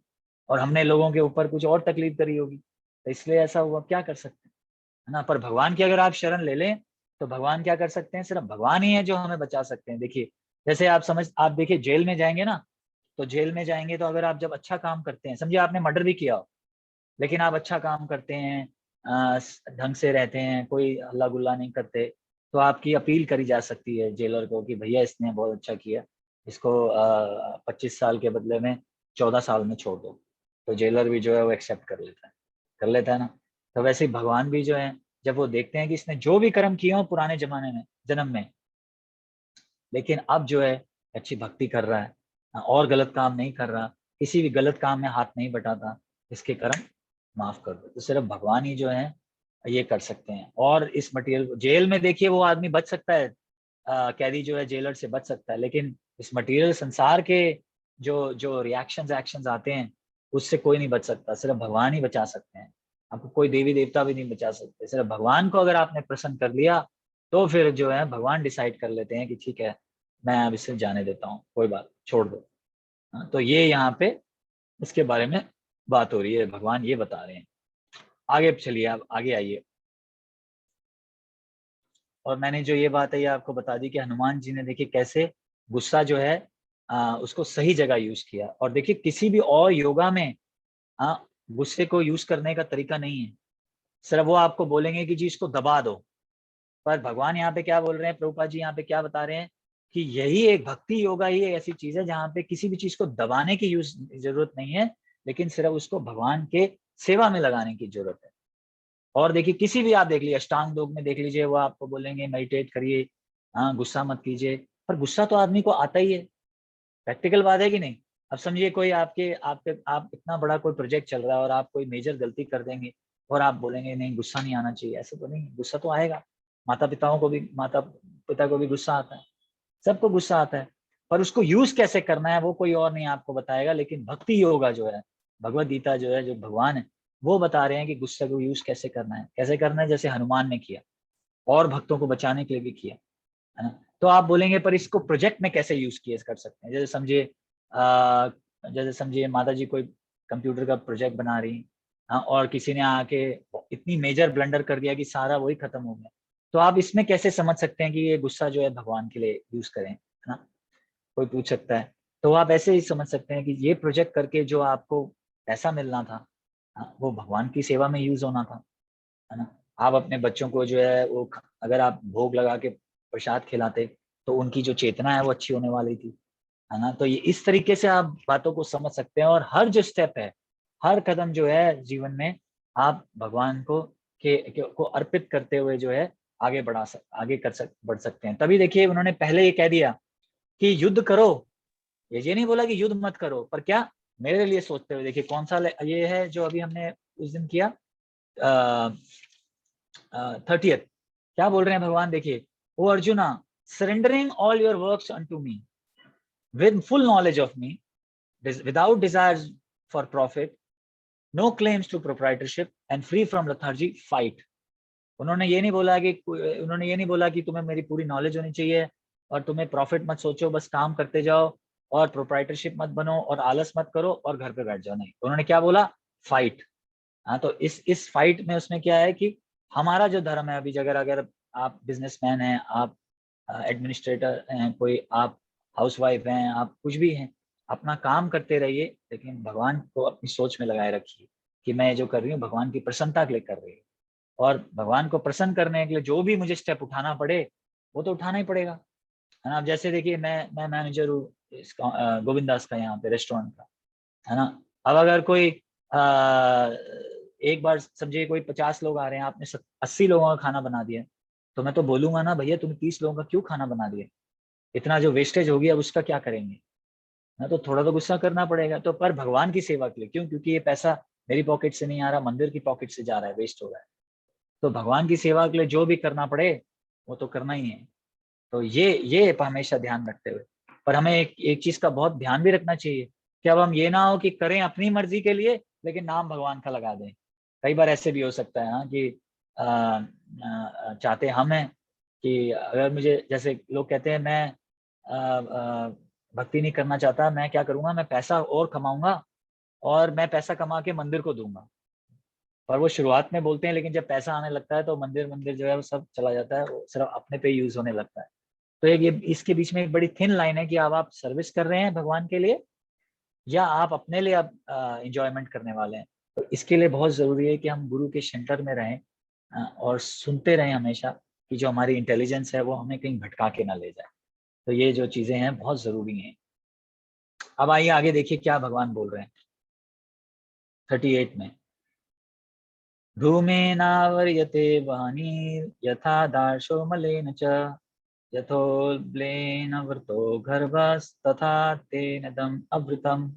और हमने लोगों के ऊपर कुछ और तकलीफ करी होगी, तो इसलिए ऐसा हुआ, क्या कर सकते हैं, है ना। पर भगवान की अगर आप शरण ले लें तो भगवान क्या कर सकते हैं, सिर्फ भगवान ही है जो हमें बचा सकते हैं। देखिए जैसे आप देखिए जेल में जाएंगे ना, तो जेल में जाएंगे तो अगर आप जब अच्छा काम करते हैं, समझिए आपने मर्डर भी किया हो, लेकिन आप अच्छा काम करते हैं, ढंग से रहते हैं, कोई हल्ला गुल्ला नहीं करते, तो आपकी अपील करी जा सकती है जेलर को कि भैया इसने बहुत अच्छा किया, इसको 25 साल के बदले में 14 साल में छोड़ दो। तो जेलर भी जो है वो एक्सेप्ट कर लेता है ना। तो वैसे ही भगवान भी जो है, जब वो देखते हैं कि इसने जो भी कर्म किए हो पुराने जमाने में, जन्म में, लेकिन अब जो है अच्छी भक्ति कर रहा है, और गलत काम नहीं कर रहा, किसी भी गलत काम में हाथ नहीं बटाता, इसके कर्म माफ कर दो। तो सिर्फ भगवान ही जो है ये कर सकते हैं। और इस मटेरियल जेल में देखिए वो आदमी बच सकता है, कैदी जो है जेलर से बच सकता है, लेकिन इस मटेरियल संसार के जो जो रिएक्शंस एक्शंस आते हैं उससे कोई नहीं बच सकता, सिर्फ भगवान ही बचा सकते हैं। आपको कोई देवी देवता भी नहीं बचा सकते। सिर्फ भगवान को अगर आपने प्रसन्न कर लिया तो फिर जो है भगवान डिसाइड कर लेते हैं कि ठीक है, मैं अब इसे जाने देता हूँ, कोई बात, छोड़ दो। तो ये यहाँ पे इसके बारे में बात हो रही है, भगवान ये बता रहे हैं। आगे चलिए, आप आगे आइए। और मैंने जो ये बात है ये आपको बता दी कि हनुमान जी ने देखिए कैसे गुस्सा जो है उसको सही जगह यूज किया। और देखिए किसी भी और योगा में गुस्से को यूज करने का तरीका नहीं है, सिर्फ वो आपको बोलेंगे कि जी इसको दबा दो। पर भगवान यहाँ पे क्या बोल रहे हैं, प्रभुपाद जी यहाँ पे क्या बता रहे हैं कि यही एक भक्ति योगा ही एक ऐसी चीज है जहाँ पे किसी भी चीज को दबाने की जरूरत नहीं है, लेकिन सिर्फ उसको भगवान के सेवा में लगाने की जरूरत है। और देखिए किसी भी आप देख लीजिए अष्टांग योग में देख लीजिए, वो आपको बोलेंगे मेडिटेट करिए, गुस्सा मत कीजिए, पर गुस्सा तो आदमी को आता ही है। प्रैक्टिकल बात है कि नहीं। अब समझिए कोई आपके आपके आप इतना बड़ा कोई प्रोजेक्ट चल रहा है और आप कोई मेजर गलती कर देंगे और आप बोलेंगे नहीं गुस्सा नहीं आना चाहिए, ऐसे तो नहीं, गुस्सा तो आएगा। माता पिता को भी गुस्सा आता है, सबको गुस्सा आता है, पर उसको यूज कैसे करना है वो कोई और नहीं आपको बताएगा। लेकिन भक्ति योगा जो है, भगवत गीता जो है, जो भगवान है वो बता रहे हैं कि गुस्से को यूज कैसे करना है, कैसे करना है, जैसे हनुमान ने किया। और भक्तों को बचाने के लिए भी किया, है ना। तो आप बोलेंगे पर इसको प्रोजेक्ट में कैसे यूज किए कर सकते हैं? जैसे समझिए माता जी कोई कंप्यूटर का प्रोजेक्ट बना रही, हाँ, और किसी ने आके इतनी मेजर ब्लंडर कर दिया कि सारा वही खत्म हो गया, तो आप इसमें कैसे समझ सकते हैं कि ये गुस्सा जो है भगवान के लिए यूज करें, है ना, कोई पूछ सकता है। तो आप ऐसे ही समझ सकते हैं कि ये प्रोजेक्ट करके जो आपको पैसा मिलना था, हाँ, वो भगवान की सेवा में यूज होना था, है ना। आप अपने बच्चों को जो है वो अगर आप भोग लगा के प्रसाद खिलाते तो उनकी जो चेतना है वो अच्छी होने वाली थी, है ना। तो ये इस तरीके से आप बातों को समझ सकते हैं, और हर जो स्टेप है, हर कदम जो है जीवन में आप भगवान को अर्पित करते हुए जो है आगे बढ़ सकते हैं। तभी देखिए उन्होंने पहले ये कह दिया कि युद्ध करो, ये नहीं बोला कि युद्ध मत करो, पर क्या मेरे लिए सोचते हुए। देखिए कौन सा ये है जो अभी हमने उस दिन किया 30th, क्या बोल रहे हैं भगवान, देखिए, O Arjuna, surrendering all your works unto me with full knowledge of me, without desires for profit, no claims to proprietorship, and free from lethargy, fight. उन्होंने ये नहीं बोला कि तुम्हें मेरी पूरी नॉलेज होनी चाहिए और तुम्हें प्रॉफिट मत सोचो, बस काम करते जाओ और प्रोप्राइटरशिप मत बनो और आलस मत करो और घर पे बैठ जाओ। नहीं, उन्होंने क्या बोला, फाइट। हाँ, तो इस फाइट में उसमें क्या है कि हमारा जो धर्म है, अभी अगर आप बिजनेसमैन हैं, आप एडमिनिस्ट्रेटर हैं, कोई आप हाउसवाइफ हैं, आप कुछ भी हैं, अपना काम करते रहिए, लेकिन भगवान को अपनी सोच में लगाए रखिए कि मैं जो कर रही हूँ भगवान की प्रसन्नता के लिए कर रही हूँ, और भगवान को प्रसन्न करने के लिए जो भी मुझे स्टेप उठाना पड़े वो तो उठाना ही पड़ेगा, है ना। अब जैसे देखिए मैं मैनेजर हूँ गोविंद दास का, यहाँ पे रेस्टोरेंट का, है ना। अब अगर कोई एक बार समझिए कोई 50 लोग आ रहे हैं, आपने 80 लोगों का खाना बना दिया, तो मैं तो बोलूंगा ना, भैया तुम 30 लोगों का क्यों खाना बना दिया, इतना जो वेस्टेज हो गया अब उसका क्या करेंगे ना। तो थोड़ा तो गुस्सा करना पड़ेगा। तो पर भगवान की सेवा के लिए क्यों, क्योंकि ये पैसा मेरी पॉकेट से नहीं आ रहा, मंदिर की पॉकेट से जा रहा है, वेस्ट हो रहा है। तो भगवान की सेवा के लिए जो भी करना पड़े वो तो करना ही है। तो ये हमेशा ध्यान रखते हुए, पर हमें एक चीज का बहुत ध्यान भी रखना चाहिए कि अब हम ये ना हो कि करें अपनी मर्जी के लिए लेकिन नाम भगवान का लगा दें। कई बार ऐसे भी हो सकता है, हाँ, कि चाहते हम हैं कि अगर मुझे, जैसे लोग कहते हैं मैं भक्ति नहीं करना चाहता, मैं क्या करूंगा, मैं पैसा और कमाऊंगा और मैं पैसा कमा के मंदिर को दूंगा। पर वो शुरुआत में बोलते हैं, लेकिन जब पैसा आने लगता है तो मंदिर जो है वो सब चला जाता है, वो सिर्फ अपने पे यूज होने लगता है। तो ये इसके बीच में एक बड़ी थिन लाइन है कि अब आप सर्विस कर रहे हैं भगवान के लिए या आप अपने लिए अब इंजॉयमेंट करने वाले हैं। तो इसके लिए बहुत जरूरी है कि हम गुरु के सेंटर में रहें और सुनते रहें हमेशा कि जो हमारी इंटेलिजेंस है वो हमें कहीं भटका के ना ले जाए। तो ये जो चीजें हैं बहुत जरूरी हैं। अब आइए आगे देखिए क्या भगवान बोल रहे हैं 38 में। धूमेनावर्यते वाणीर् यथा दार्शो मलेन च यथोल्बेन वृतो गर्भस्तथा तेनदम् अवृतम्।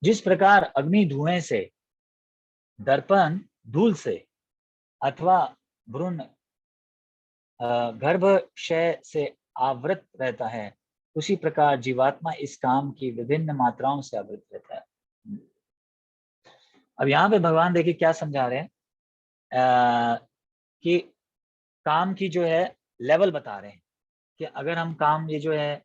जिस प्रकार अग्नि धुएं से, दर्पण धूल से अथवा भ्रूण गर्भाशय से आवृत रहता है, उसी प्रकार जीवात्मा इस काम की विभिन्न मात्राओं से आवृत रहता है। अब यहाँ पे भगवान देखिए क्या समझा रहे हैं कि काम की जो है लेवल बता रहे हैं कि अगर हम काम ये जो है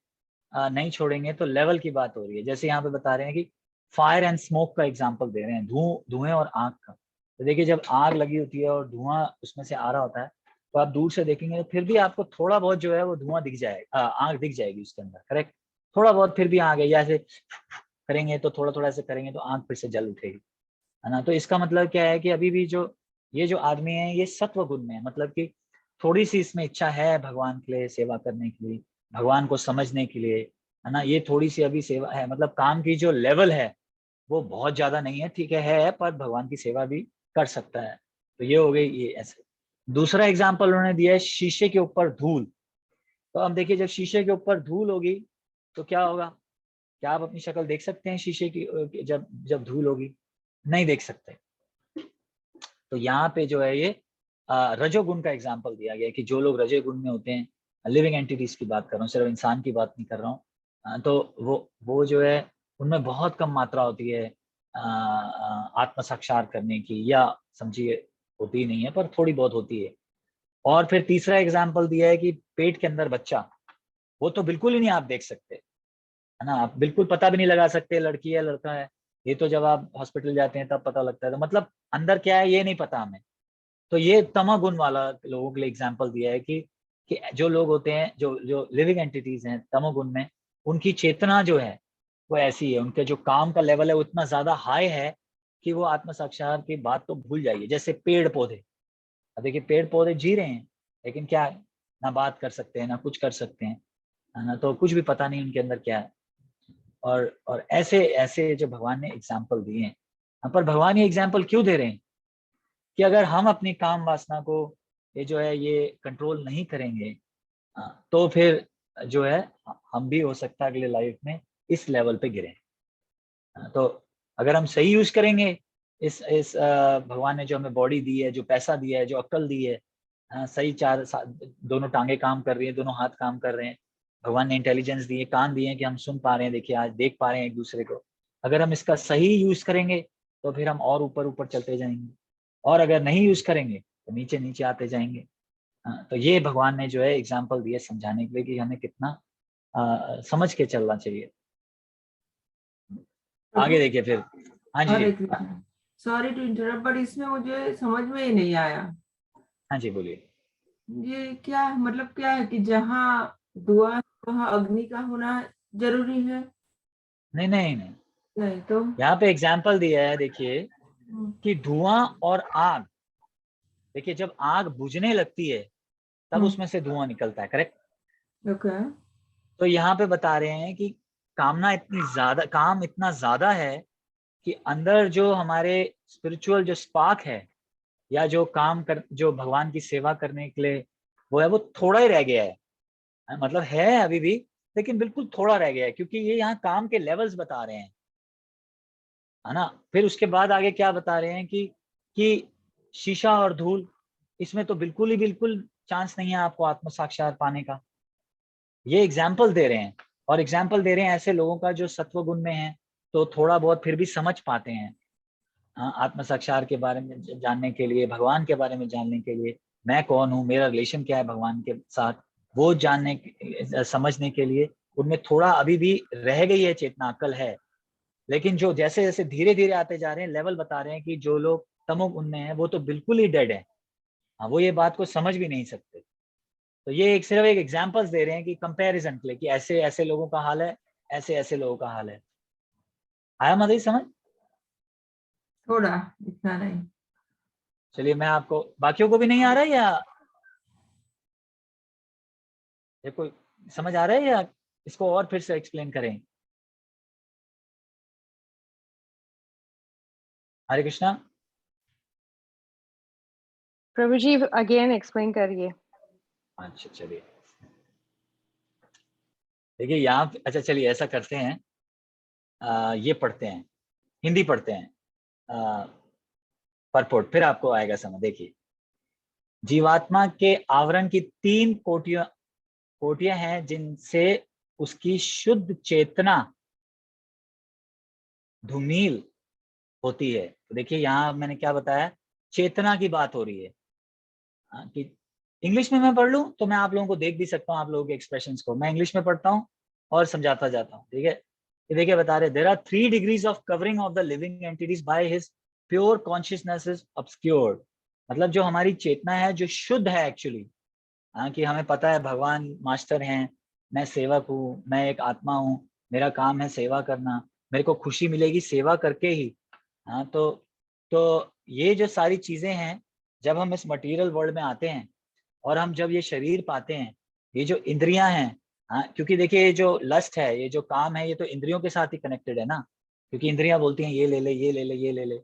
नहीं छोड़ेंगे तो लेवल की बात हो रही है। जैसे यहाँ पे बता रहे हैं कि फायर एंड स्मोक का एग्जांपल दे रहे हैं, धुएं और आग का। तो देखिए जब आग लगी होती है और धुआं उसमें से आ रहा होता है तो आप दूर से देखेंगे तो फिर भी आपको थोड़ा बहुत जो है वो धुआं दिख जाएगा, आग दिख जाएगी उसके अंदर, करेक्ट। थोड़ा बहुत फिर भी आग है, या ऐसे करेंगे तो थोड़ा ऐसे करेंगे तो आग फिर से जल उठेगी, है ना। तो इसका मतलब क्या है कि अभी भी ये जो आदमी है ये सत्व गुण में है, मतलब कि थोड़ी सी इसमें इच्छा है भगवान के लिए सेवा करने के लिए, भगवान को समझने के लिए, है ना। ये थोड़ी सी अभी सेवा है, मतलब काम की जो लेवल है वो बहुत ज्यादा नहीं है, ठीक है, पर भगवान की सेवा भी कर सकता है। तो ये हो गई ये ऐसे। दूसरा एग्जाम्पल उन्होंने दिया है शीशे के ऊपर धूल। तो अब देखिए जब शीशे के ऊपर धूल होगी तो क्या होगा, क्या आप अपनी शक्ल देख सकते हैं शीशे की जब धूल होगी? नहीं देख सकते। तो यहाँ पे जो है ये रजोगुण का एग्जाम्पल दिया गया है कि जो लोग रजोगुण में होते हैं, लिविंग एंटिटीज की बात कर रहा हूँ, सिर्फ इंसान की बात नहीं कर रहा हूँ, तो वो जो है उनमें बहुत कम मात्रा होती है आत्म साक्षात करने की, या समझिए होती नहीं है पर थोड़ी बहुत होती है। और फिर तीसरा एग्जाम्पल दिया है कि पेट के अंदर बच्चा, वो तो बिल्कुल ही नहीं आप देख सकते, है ना, आप बिल्कुल पता भी नहीं लगा सकते लड़की है लड़का है, ये तो जब आप हॉस्पिटल जाते हैं तब पता लगता है, तो मतलब अंदर क्या है ये नहीं पता हमें। तो ये तमोगुण वाला लोगों के लिए एग्जाम्पल दिया है कि जो लोग होते हैं, जो जो लिविंग एंटिटीज हैं तमोगुण में, उनकी चेतना जो है वो ऐसी है, उनके जो काम का लेवल है वो इतना ज्यादा हाई है कि वो आत्म साक्षात की बात तो भूल जाइए। जैसे पेड़ पौधे, अब देखिए पेड़ पौधे जी रहे हैं लेकिन क्या है, ना बात कर सकते हैं ना कुछ कर सकते हैं, है ना, तो कुछ भी पता नहीं उनके अंदर क्या है। और ऐसे ऐसे जो भगवान ने एग्जाम्पल दिए हैं, पर भगवान ये एग्जाम्पल क्यों दे रहे हैं कि अगर हम अपनी काम वासना को ये जो है ये कंट्रोल नहीं करेंगे, तो फिर जो है हम भी हो सकता है अगले लाइफ में इस लेवल पे गिरे। तो अगर हम सही यूज करेंगे इस भगवान ने जो हमें बॉडी दी है, जो पैसा दिया है, जो अक्ल दी है, सही दोनों टांगे काम कर रही है, दोनों हाथ काम कर रहे हैं, भगवान ने इंटेलिजेंस दी है, कान दिए हैं कि हम सुन पा रहे हैं, देखिए आज देख पा रहे हैं एक दूसरे को। अगर हम इसका सही यूज करेंगे तो फिर हम और ऊपर ऊपर चलते जाएंगे, और अगर नहीं यूज करेंगे तो नीचे नीचे आते जाएंगे। तो ये भगवान ने जो है एग्जाम्पल दिए समझाने के लिए कि हमें कितना समझ के चलना चाहिए। आगे देखिए फिर। हाँ जी, Hare Krishna, sorry to interrupt, but इसमें मुझे समझ में ही नहीं आया। हाँ जी बोलिए। ये क्या है, मतलब क्या है कि जहाँ धुआं वहाँ अग्नि का होना जरूरी है? नहीं नहीं नहीं, नहीं तो यहाँ पे एग्जाम्पल दिया है, देखिए कि धुआं और आग, देखिए जब आग बुझने लगती है तब उसमें से धुआं निकलता है, करेक्ट। ओके। तो यहाँ पे बता रहे हैं कि काम इतना ज्यादा है कि अंदर जो हमारे स्पिरिचुअल जो स्पार्क है, या जो भगवान की सेवा करने के लिए वो है, वो थोड़ा ही रह गया है, मतलब है अभी भी लेकिन बिल्कुल थोड़ा रह गया है, क्योंकि ये यहाँ काम के लेवल्स बता रहे हैं, है ना। फिर उसके बाद आगे क्या बता रहे हैं कि शीशा और धूल, इसमें तो बिल्कुल चांस नहीं है आपको आत्म साक्षात पाने का। ये एग्जाम्पल दे रहे हैं, और एग्जाम्पल दे रहे हैं ऐसे लोगों का जो सत्व गुण में है, तो थोड़ा बहुत फिर भी समझ पाते हैं। आत्म साक्षात के बारे में जानने के लिए, भगवान के बारे में जानने के लिए, मैं कौन हूँ, मेरा रिलेशन क्या है भगवान के साथ, वो समझने के लिए उनमें थोड़ा अभी भी रह गई है चेतना, अकल है। लेकिन जो जैसे जैसे धीरे धीरे आते जा रहे हैं, लेवल बता रहे हैं कि जो लोग तमोगुण में है वो तो बिल्कुल ही डेड है, वो ये बात को समझ भी नहीं सकते। तो ये सिर्फ एक एग्जाम्पल्स दे रहे हैं कि कंपैरिजन के लिए, कि ऐसे ऐसे लोगों का हाल है, ऐसे ऐसे लोगों का हाल है। आया मदई समझ? थोड़ा, इतना नहीं। चलिए मैं आपको, बाकियों को भी नहीं आ रहा है या कोई समझ आ रहा है, या इसको और फिर से एक्सप्लेन करें? हरे कृष्णा। प्रभु जी अगेन एक्सप्लेन करिए। अच्छा चलिए, देखिए यहाँ, अच्छा चलिए ऐसा करते हैं, ये पढ़ते हैं, हिंदी पढ़ते हैं, परपोर्ट, फिर आपको आएगा समझ। देखिए, जीवात्मा के आवरण की 3 कोटियां हैं जिनसे उसकी शुद्ध चेतना धूमिल होती है। तो देखिए यहाँ मैंने क्या बताया, चेतना की बात हो रही है। कि इंग्लिश में मैं पढ़ लूं तो मैं आप लोगों को देख भी सकता हूँ, आप लोगों के एक्सप्रेशंस को मैं इंग्लिश में पढ़ता हूँ और समझाता जाता हूँ, ठीक है। ये देखिए बता रहे, there are 3 degrees of covering of the living entities by his pure consciousness is obscured. मतलब जो हमारी चेतना है, जो शुद्ध है एक्चुअली, कि हमें पता है भगवान मास्टर हैं, मैं सेवक हूँ, मैं एक आत्मा हूँ, मेरा काम है सेवा करना, मेरे को खुशी मिलेगी सेवा करके ही। तो ये जो सारी चीजें हैं, जब हम इस मटेरियल वर्ल्ड में आते हैं और हम जब ये शरीर पाते हैं, ये जो इंद्रियां हैं, क्योंकि देखिए ये जो लस्ट है, ये जो काम है, ये तो इंद्रियों के साथ ही कनेक्टेड है ना, क्योंकि इंद्रियां बोलती हैं ये ले ले ये ले ले ये ले ले।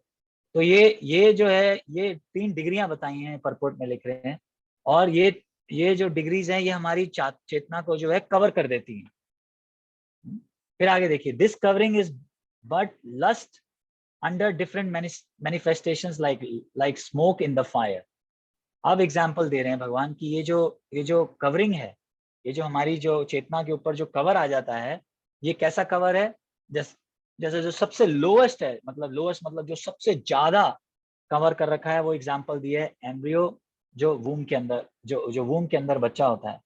तो ये जो है, ये 3 डिग्रियां बताई हैं परपोर्ट में लिख रहे हैं, और ये जो डिग्रीज हैं ये हमारी चेतना को जो है कवर कर देती हैं। फिर आगे देखिए, this covering is but lust under different manifestations like smoke in the fire। अब एग्जाम्पल दे रहे हैं भगवान की, ये जो कवरिंग है, ये जो हमारी जो चेतना के ऊपर जो कवर आ जाता है, ये कैसा कवर है? जैसे जो सबसे लोएस्ट है, मतलब लोएस्ट मतलब जो सबसे ज्यादा कवर कर रखा है, वो एग्जांपल दिया है एम्ब्रियो, जो वूम के अंदर, जो वूम के अंदर बच्चा होता है।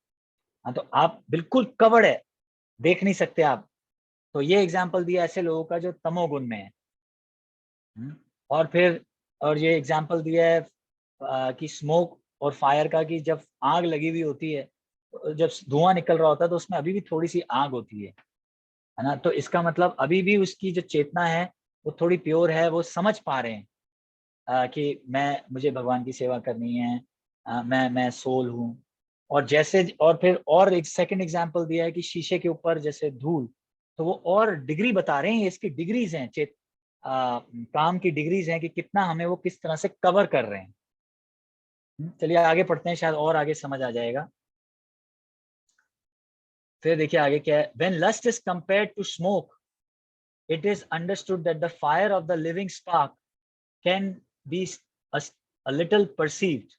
हाँ, तो आप बिल्कुल कवर्ड है, देख नहीं सकते आप। तो ये एग्जांपल दिया ऐसे लोगों का जो तमोगुण में है। और फिर और ये एग्जांपल दिया है कि स्मोक और फायर का, कि जब आग लगी हुई होती है, जब धुआं निकल रहा होता है, तो उसमें अभी भी थोड़ी सी आग होती है ना। तो इसका मतलब अभी भी उसकी जो चेतना है वो थोड़ी प्योर है, वो समझ पा रहे हैं कि मुझे भगवान की सेवा करनी है, मैं सोल हूँ। और जैसे, और फिर और एक सेकंड एग्जांपल दिया है कि शीशे के ऊपर जैसे धूल, तो वो और डिग्री बता रहे हैं, इसकी डिग्रीज हैं, काम की डिग्रीज हैं कि कितना हमें वो किस तरह से कवर कर रहे हैं। चलिए आगे पढ़ते हैं, शायद और आगे समझ आ जाएगा। फिर देखिए आगे क्या है। When lust is compared to smoke, it is understood that the fire of the living spark can be a little perceived.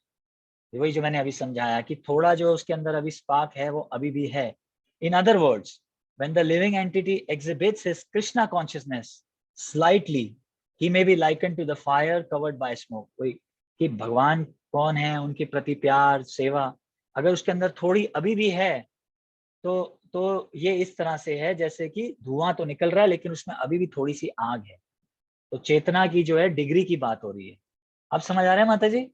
वही जो मैंने अभी समझाया कि थोड़ा जो उसके अंदर अभी स्पार्क है वो अभी भी है। In other words, when the living entity exhibits his Krishna consciousness slightly, he may be likened to the fire covered by smoke. वही कि भगवान कौन है, उनके प्रति प्यार सेवा अगर उसके अंदर थोड़ी अभी भी है, तो ये इस तरह से है जैसे कि धुआं तो निकल रहा है लेकिन उसमें अभी भी थोड़ी सी आग है। तो चेतना की जो है डिग्री की बात हो रही है। अब समझ आ रहा है माता जी?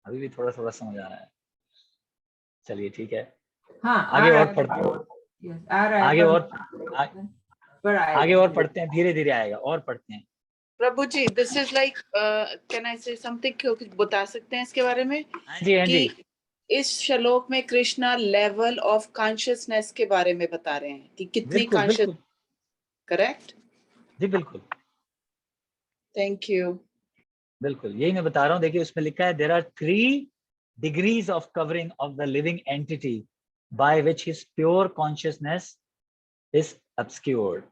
अभी भी थोड़ा थोड़ा समझ आ रहा है। चलिए ठीक है, हाँ आगे आ रहा और पढ़ते हैं। है, yes, आ रहा है आगे और पर आगे और पढ़ते हैं, धीरे धीरे आएगा और पढ़ते हैं। प्रभु जी, this is like, can I say something, क्योंकि बता सकते हैं इसके बारे में हाँ जी, हाँ जी। कि इस श्लोक में कृष्णा लेवल ऑफ कॉन्शियसनेस के बारे में बता रहे हैं कि कितनी बिल्कुल कॉन्शियस, बिल्कुल करेक्ट? जी, बिल्कुल थैंक यू। बिल्कुल यही मैं बता रहा हूँ। देखिए उसमें लिखा है, there are 3 degrees of covering of the living entity by which his pure consciousness is obscured।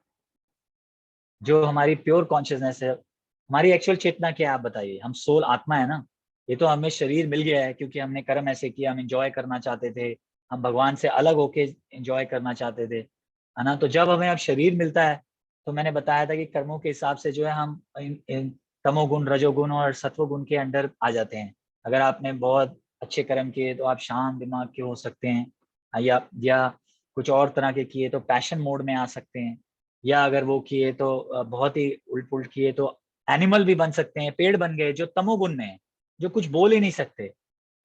जो हमारी प्योर कॉन्शियसनेस है, हमारी एक्चुअल चेतना क्या है आप बताइए? हम सोल आत्मा है ना। ये तो हमें शरीर मिल गया है क्योंकि हमने कर्म ऐसे किया, हम एंजॉय करना चाहते थे, हम भगवान से अलग होके एंजॉय करना चाहते थे, है ना। तो जब हमें अब शरीर मिलता है, तो मैंने बताया था कि कर्मों के हिसाब से जो है हम इन तमोगुण, रजोगुण और सत्वगुण के अंडर आ जाते हैं। अगर आपने बहुत अच्छे कर्म किए तो आप शांत दिमाग के हो सकते हैं, या कुछ और तरह के किए तो पैशन मोड में आ सकते हैं, या अगर वो किए तो बहुत ही उल्ट पुल्ट किए तो एनिमल भी बन सकते हैं, पेड़ बन गए जो तमोगुण में है, जो कुछ बोल ही नहीं सकते।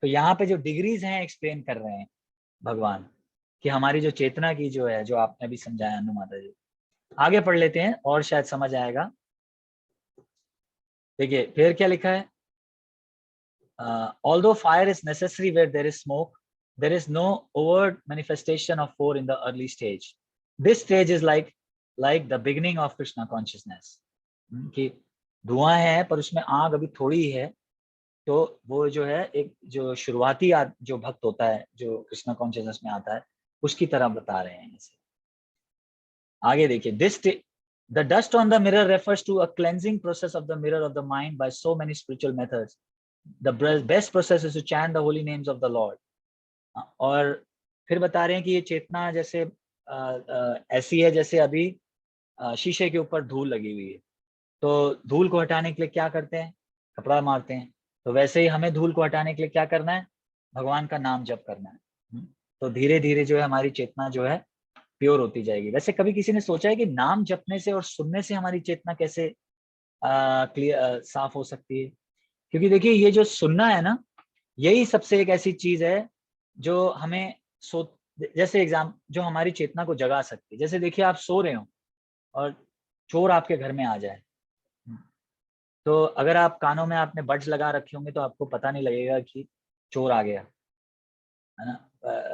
तो यहाँ पे जो डिग्रीज हैं एक्सप्लेन कर रहे हैं भगवान कि हमारी जो चेतना की जो है, जो आपने भी समझाया अनु माता जी। आगे पढ़ लेते हैं और शायद समझ आएगा। देखिए फिर क्या लिखा है। Although fire is necessary where there is smoke, there is no overt manifestation of fire in the early stage. This stage is like the beginning of Krishna consciousness, कि धुआं है पर उसमें आग अभी थोड़ी है। तो वो जो है एक जो शुरुआती जो भक्त होता है, जो कृष्णा कॉन्शियसनेस में आता है, उसकी तरह बता रहे हैं इसे। आगे देखिए, this the dust on the mirror refers to a cleansing process of the mirror of the mind by so many spiritual methods. The best process is to chant the holy names of the Lord. और फिर बता रहे हैं कि ये चेतना जैसे ऐसी है जैसे अभी शीशे के ऊपर धूल लगी हुई है, तो धूल को हटाने के लिए क्या करते हैं? कपड़ा मारते हैं। तो वैसे ही हमें धूल को हटाने के लिए क्या करना है? भगवान का नाम जप करना है। तो धीरे धीरे जो है हमारी चेतना जो है प्योर होती जाएगी। वैसे कभी किसी ने सोचा है कि नाम जपने से और सुनने से हमारी चेतना कैसे क्लियर साफ हो सकती है? क्योंकि देखिए ये जो सुनना है ना, यही सबसे एक ऐसी चीज है जो हमें जैसे एग्जाम जो हमारी चेतना को जगा सकती है। जैसे देखिए आप सो रहे हो और चोर आपके घर में आ जाए, तो अगर आप कानों में आपने बड्स लगा रखे होंगे तो आपको पता नहीं लगेगा कि चोर आ गया, है ना,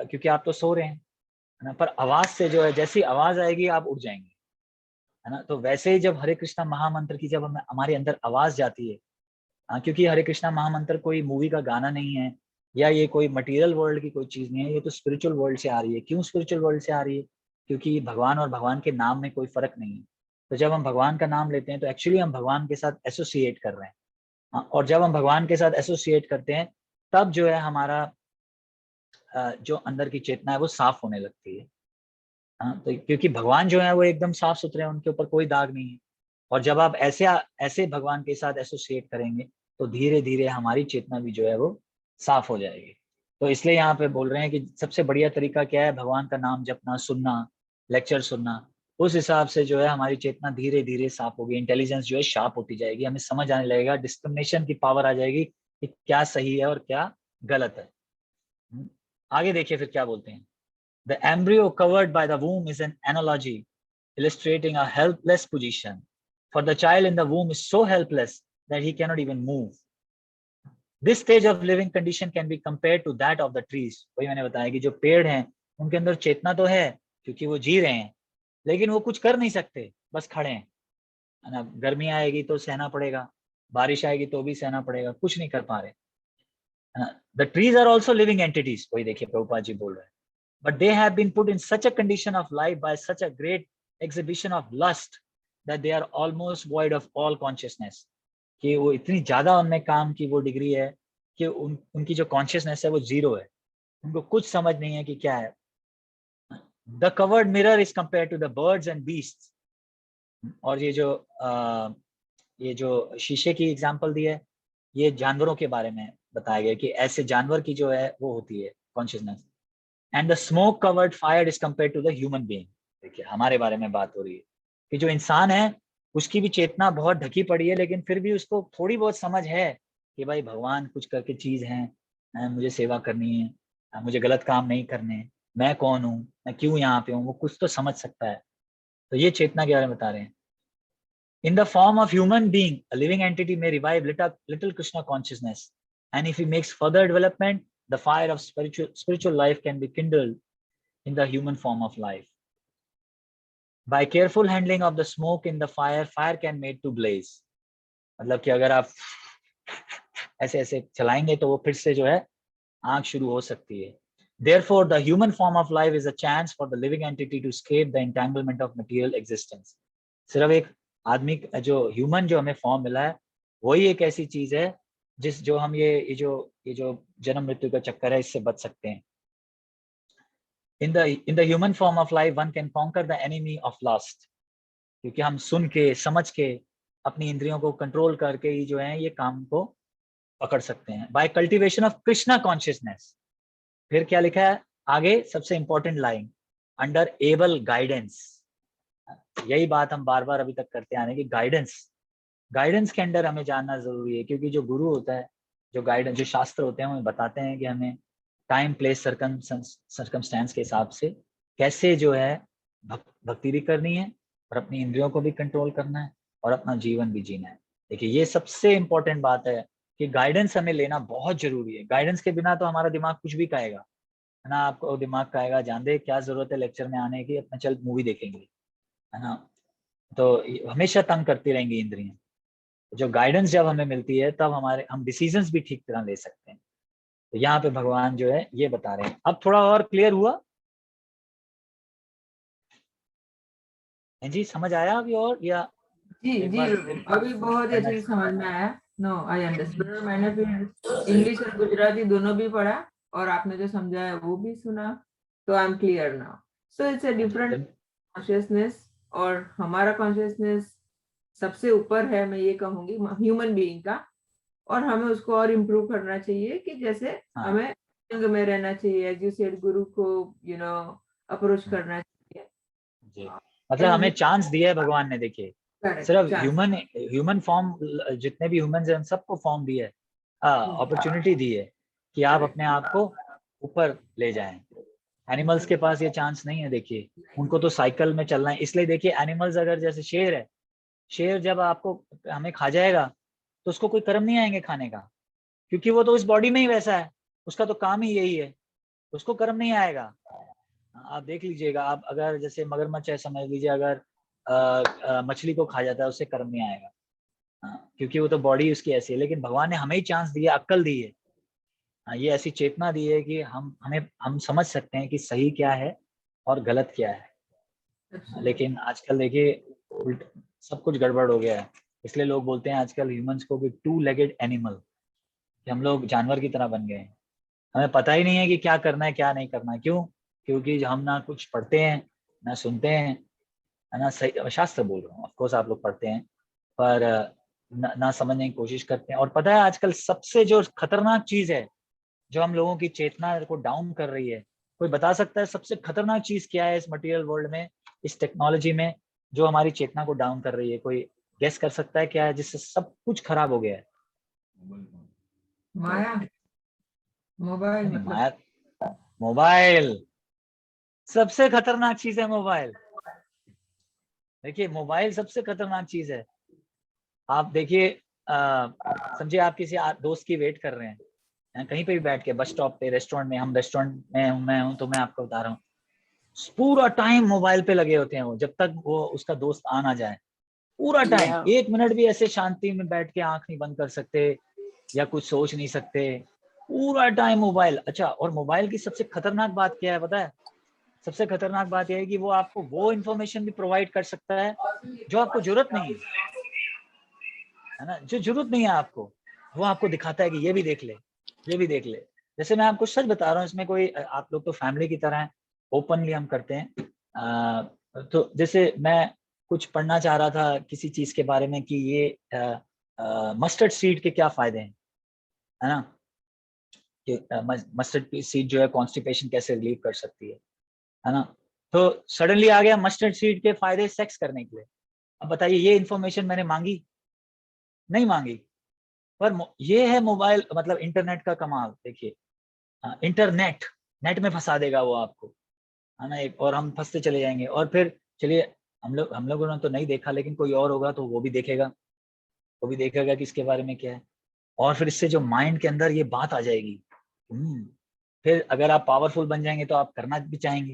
क्योंकि आप तो सो रहे हैं, है ना। पर आवाज से जो है, जैसी आवाज आएगी आप उठ जाएंगे, है ना। तो वैसे ही जब हरे कृष्णा महामंत्र की जब हमारे अंदर आवाज जाती है, क्योंकि हरे कृष्णा महामंत्र कोई मूवी का गाना नहीं है, या ये कोई मटेरियल वर्ल्ड की कोई चीज नहीं है, ये तो स्पिरिचुअल वर्ल्ड से आ रही है। क्यों स्पिरिचुअल वर्ल्ड से आ रही है? क्योंकि भगवान और भगवान के नाम में कोई फर्क नहीं है। तो जब हम भगवान का नाम लेते हैं तो एक्चुअली हम भगवान के साथ एसोसिएट कर रहे हैं। और जब हम भगवान के साथ एसोसिएट करते हैं तब जो है हमारा जो अंदर की चेतना है वो साफ होने लगती है। हाँ, तो क्योंकि भगवान जो है वो एकदम साफ सुथरे हैं, उनके ऊपर कोई दाग नहीं है। और जब आप ऐसे ऐसे भगवान के साथ एसोसिएट करेंगे तो धीरे धीरे हमारी चेतना भी जो है वो साफ हो जाएगी। तो इसलिए यहाँ पे बोल रहे हैं कि सबसे बढ़िया तरीका क्या है, भगवान का नाम जपना, सुनना, लेक्चर सुनना। उस हिसाब से जो है हमारी चेतना धीरे धीरे साफ होगी, इंटेलिजेंस जो है शार्प होती जाएगी, हमें समझ आने लगेगा, डिस्क्रिमिनेशन की पावर आ जाएगी कि क्या सही है और क्या गलत है। आगे देखिए फिर क्या बोलते हैं। The embryo covered by the womb is an analogy illustrating a helpless position. For the child in the womb is so helpless that he cannot even move. This stage of living condition can be compared to that of the trees. वही मैंने बताया कि जो पेड़ हैं उनके अंदर चेतना तो है क्योंकि वो जी रहे हैं, लेकिन वो कुछ कर नहीं सकते, बस खड़े हैं, है ना। गर्मी आएगी तो सहना पड़ेगा, बारिश आएगी तो भी सहना पड़ेगा, कुछ नहीं कर पा रहे, है ना। The trees are also living entities. वही देखिए प्रभुपाद जी बोल रहे हैं। But they have been put in such a condition of life by such a great exhibition of lust that they are almost void of all consciousness. कि वो इतनी ज्यादा उनमें काम की वो डिग्री है कि उनकी जो कॉन्शियसनेस है वो जीरो है, उनको कुछ समझ नहीं है कि क्या है। The covered mirror is compared to the birds and beasts. और ये जो शीशे की एग्जांपल दी है, ये जानवरों के बारे में बताया गया कि ऐसे जानवर की जो है वो होती है consciousness. And the smoke covered fire is compared to the human being. देखिए हमारे बारे में बात हो रही है कि जो इंसान है उसकी भी चेतना बहुत ढकी पड़ी है, लेकिन फिर भी उसको थोड़ी बहुत समझ है कि भाई भगवान कुछ करके चीज है, मुझे सेवा करनी है, मुझे गलत काम नहीं करने, मैं कौन हूँ, मैं क्यों यहाँ पे हूँ, वो कुछ तो समझ सकता है। तो ये चेतना के बारे में बता रहे हैं। In the form of human being, a living entity may revive little Krishna consciousness, and if he makes further development, the fire of spiritual life can be kindled in the human form of life. By careful handling of the smoke in the fire, fire can made to blaze. मतलब कि अगर आप ऐसे ऐसे चलाएंगे तो वो फिर से जो है आग शुरू हो सकती है। Therefore, the human form of life is a chance for the living entity to escape the entanglement of material existence. सिर्फ एक आदमी जो ह्यूमन जो हमें फॉर्म मिला है वही एक ऐसी चीज है जो हम ये जो जन्म मृत्यु का चक्कर है इससे बच सकते हैं। In the human form of life, one can conquer the enemy of lust. क्योंकि हम सुन के समझ के अपनी इंद्रियों को कंट्रोल करके ही जो है ये काम को पकड़ सकते हैं। By cultivation of Krishna consciousनess. फिर क्या लिखा है आगे, सबसे important line, under able guidance. यही बात हम बार बार अभी तक करते आ रहे हैं कि गाइडेंस के अंडर हमें जानना जरूरी है, क्योंकि जो गुरु होता है, जो शास्त्र होते हैं हमें बताते हैं कि हमें टाइम प्लेस सर्कमस्टेंस के हिसाब से कैसे जो है भक्ति भी करनी है और अपनी इंद्रियों को भी कंट्रोल करना है और अपना जीवन भी जीना है। देखिए ये सबसे इम्पोर्टेंट बात है कि गाइडेंस हमें लेना बहुत जरूरी है। गाइडेंस के बिना तो हमारा दिमाग कुछ भी कहेगा, है ना। आपको दिमाग कहेगा जान दे क्या जरूरत है लेक्चर में आने की, अपना चल मूवी देखेंगे, है ना। तो हमेशा तंग करती रहेंगी इंद्रियां। जो गाइडेंस जब हमें मिलती है तब हम डिसीजंस भी ठीक तरह ले सकते हैं। तो यहाँ पे भगवान जो है ये बता रहे हैं। अब थोड़ा और क्लियर हुआ जी, समझ आया अभी और या जी एक जी बार अभी बहुत ही अच्छे से समझ में आया। No I understood. मैंने फिर इंग्लिश और गुजराती दोनों भी पढ़ा और आपने जो समझाया वो भी सुना, तो I am clear now. So it's a different consciousness और हमारा कॉन्शियसनेस सबसे ऊपर है, मैं ये कहूंगी ह्यूमन बीइंग का, और हमें उसको और इम्प्रूव करना चाहिए कि जैसे हमें संग में रहना चाहिए, एज यू सेड, गुरु को अप्रोच करना चाहिए जी। मतलब हमें चांस दिया है भगवान ने। देखिए सिर्फ ह्यूमन फॉर्म, जितने भी ह्यूमंस हैं उन सबको फॉर्म दिया है, अपॉर्चुनिटी दी है कि आप अपने आप को ऊपर ले जाएं। एनिमल्स के पास ये चांस नहीं है। देखिए उनको तो साइकिल में चलना है, इसलिए देखिए एनिमल्स अगर जैसे शेर है, शेर जब आपको हमें खा जाएगा तो उसको कोई कर्म नहीं आएंगे खाने का, क्योंकि वो तो इस बॉडी में ही वैसा है, उसका तो काम ही यही है, उसको कर्म नहीं आएगा। आप देख लीजिएगा, आप अगर जैसे मगरमच्छ है समझ लीजिए, अगर मछली को खा जाता है उससे कर्म नहीं आएगा, क्योंकि वो तो बॉडी उसकी ऐसी है। लेकिन भगवान ने हमें ही चांस दिया, अक्ल दी है, ये ऐसी चेतना दी है कि हम समझ सकते हैं कि सही क्या है और गलत क्या है। लेकिन आजकल देखिए सब कुछ गड़बड़ हो गया है, इसलिए लोग बोलते हैं आजकल ह्यूमंस को कि टू लेगेड एनिमल, कि हम लोग जानवर की तरह बन गए हैं। हमें पता ही नहीं है कि क्या करना है क्या नहीं करना है। क्यों? क्योंकि हम ना कुछ पढ़ते हैं, ना सुनते हैं, है ना, सही शास्त्र बोल रहा हूँ, ऑफ कोर्स आप लोग पढ़ते हैं, पर ना समझने की कोशिश करते हैं। और पता है आजकल सबसे जो खतरनाक चीज है जो हम लोगों की चेतना को डाउन कर रही है, कोई बता सकता है सबसे खतरनाक चीज क्या है इस मटेरियल वर्ल्ड में, इस टेक्नोलॉजी में, जो हमारी चेतना को डाउन कर रही है? कोई गेस कर सकता है क्या है जिससे सब कुछ खराब हो गया है? माया, मोबाइल नहीं, मतलब। माया, मोबाइल सबसे खतरनाक चीज है। मोबाइल, देखिए मोबाइल सबसे खतरनाक चीज है। आप देखिए, समझिए आप किसी दोस्त की वेट कर रहे हैं, कहीं पे भी बैठ के, बस स्टॉप पे, रेस्टोरेंट में, हम रेस्टोरेंट में हूँ, मैं हूँ, तो मैं आपको बता रहा हूँ पूरा टाइम मोबाइल पे लगे होते हैं वो, जब तक वो उसका दोस्त आ ना जाए। पूरा टाइम, Yeah. 1 मिनट भी ऐसे शांति में बैठ के आंख नहीं बंद कर सकते या कुछ सोच नहीं सकते, पूरा टाइम मोबाइल। अच्छा, और मोबाइल की सबसे खतरनाक बात क्या है पता है? सबसे खतरनाक बात यह है कि वो आपको वो इन्फॉर्मेशन भी प्रोवाइड कर सकता है जो आपको जरूरत नहीं है ना, जो जरूरत नहीं है आपको, वो आपको दिखाता है कि ये भी देख ले, ये भी देख ले। जैसे मैं आपको सच बता रहा हूँ, इसमें कोई, आप लोग तो फैमिली की तरह हैं, ओपनली हम करते हैं। तो जैसे मैं कुछ पढ़ना चाह रहा था किसी चीज के बारे में कि ये मस्टर्ड सीड के क्या फायदे हैं, है ना, कि मस्टर्ड सीड जो है कॉन्स्टिपेशन कैसे रिलीव कर सकती है ना। तो सडनली आ गया मस्टर्ड सीड के फायदे सेक्स करने के लिए। अब बताइए, ये इन्फॉर्मेशन मैंने मांगी? नहीं मांगी। पर ये है मोबाइल, मतलब इंटरनेट का कमाल। देखिए, इंटरनेट, नेट में फंसा देगा वो आपको, है ना, एक, और हम फंसते चले जाएंगे। और फिर चलिए, हम लोगों ने तो नहीं देखा, लेकिन कोई और होगा तो वो भी देखेगा, वो भी देखेगा कि इसके बारे में क्या है। और फिर इससे जो माइंड के अंदर ये बात आ जाएगी, फिर अगर आप पावरफुल बन जाएंगे तो आप करना भी चाहेंगे,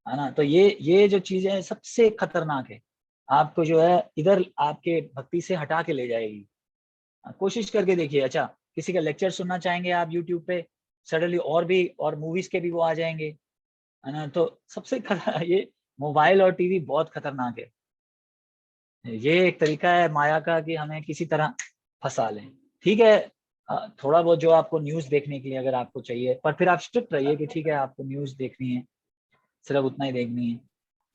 है ना। तो ये जो चीजें हैं सबसे खतरनाक है, आपको जो है इधर आपके भक्ति से हटा के ले जाएगी। कोशिश करके देखिए। अच्छा, किसी का लेक्चर सुनना चाहेंगे आप यूट्यूब पे, सडनली और भी, और मूवीज के भी वो आ जाएंगे, है ना। तो सबसे ये मोबाइल और टीवी बहुत खतरनाक है। ये एक तरीका है माया का कि हमें किसी तरह फंसा लें। ठीक है, थोड़ा बहुत जो आपको न्यूज देखने के लिए अगर आपको चाहिए, पर फिर आप स्ट्रिक्ट रहिए कि ठीक है आपको न्यूज देखनी है, सिर्फ उतना ही देखनी है,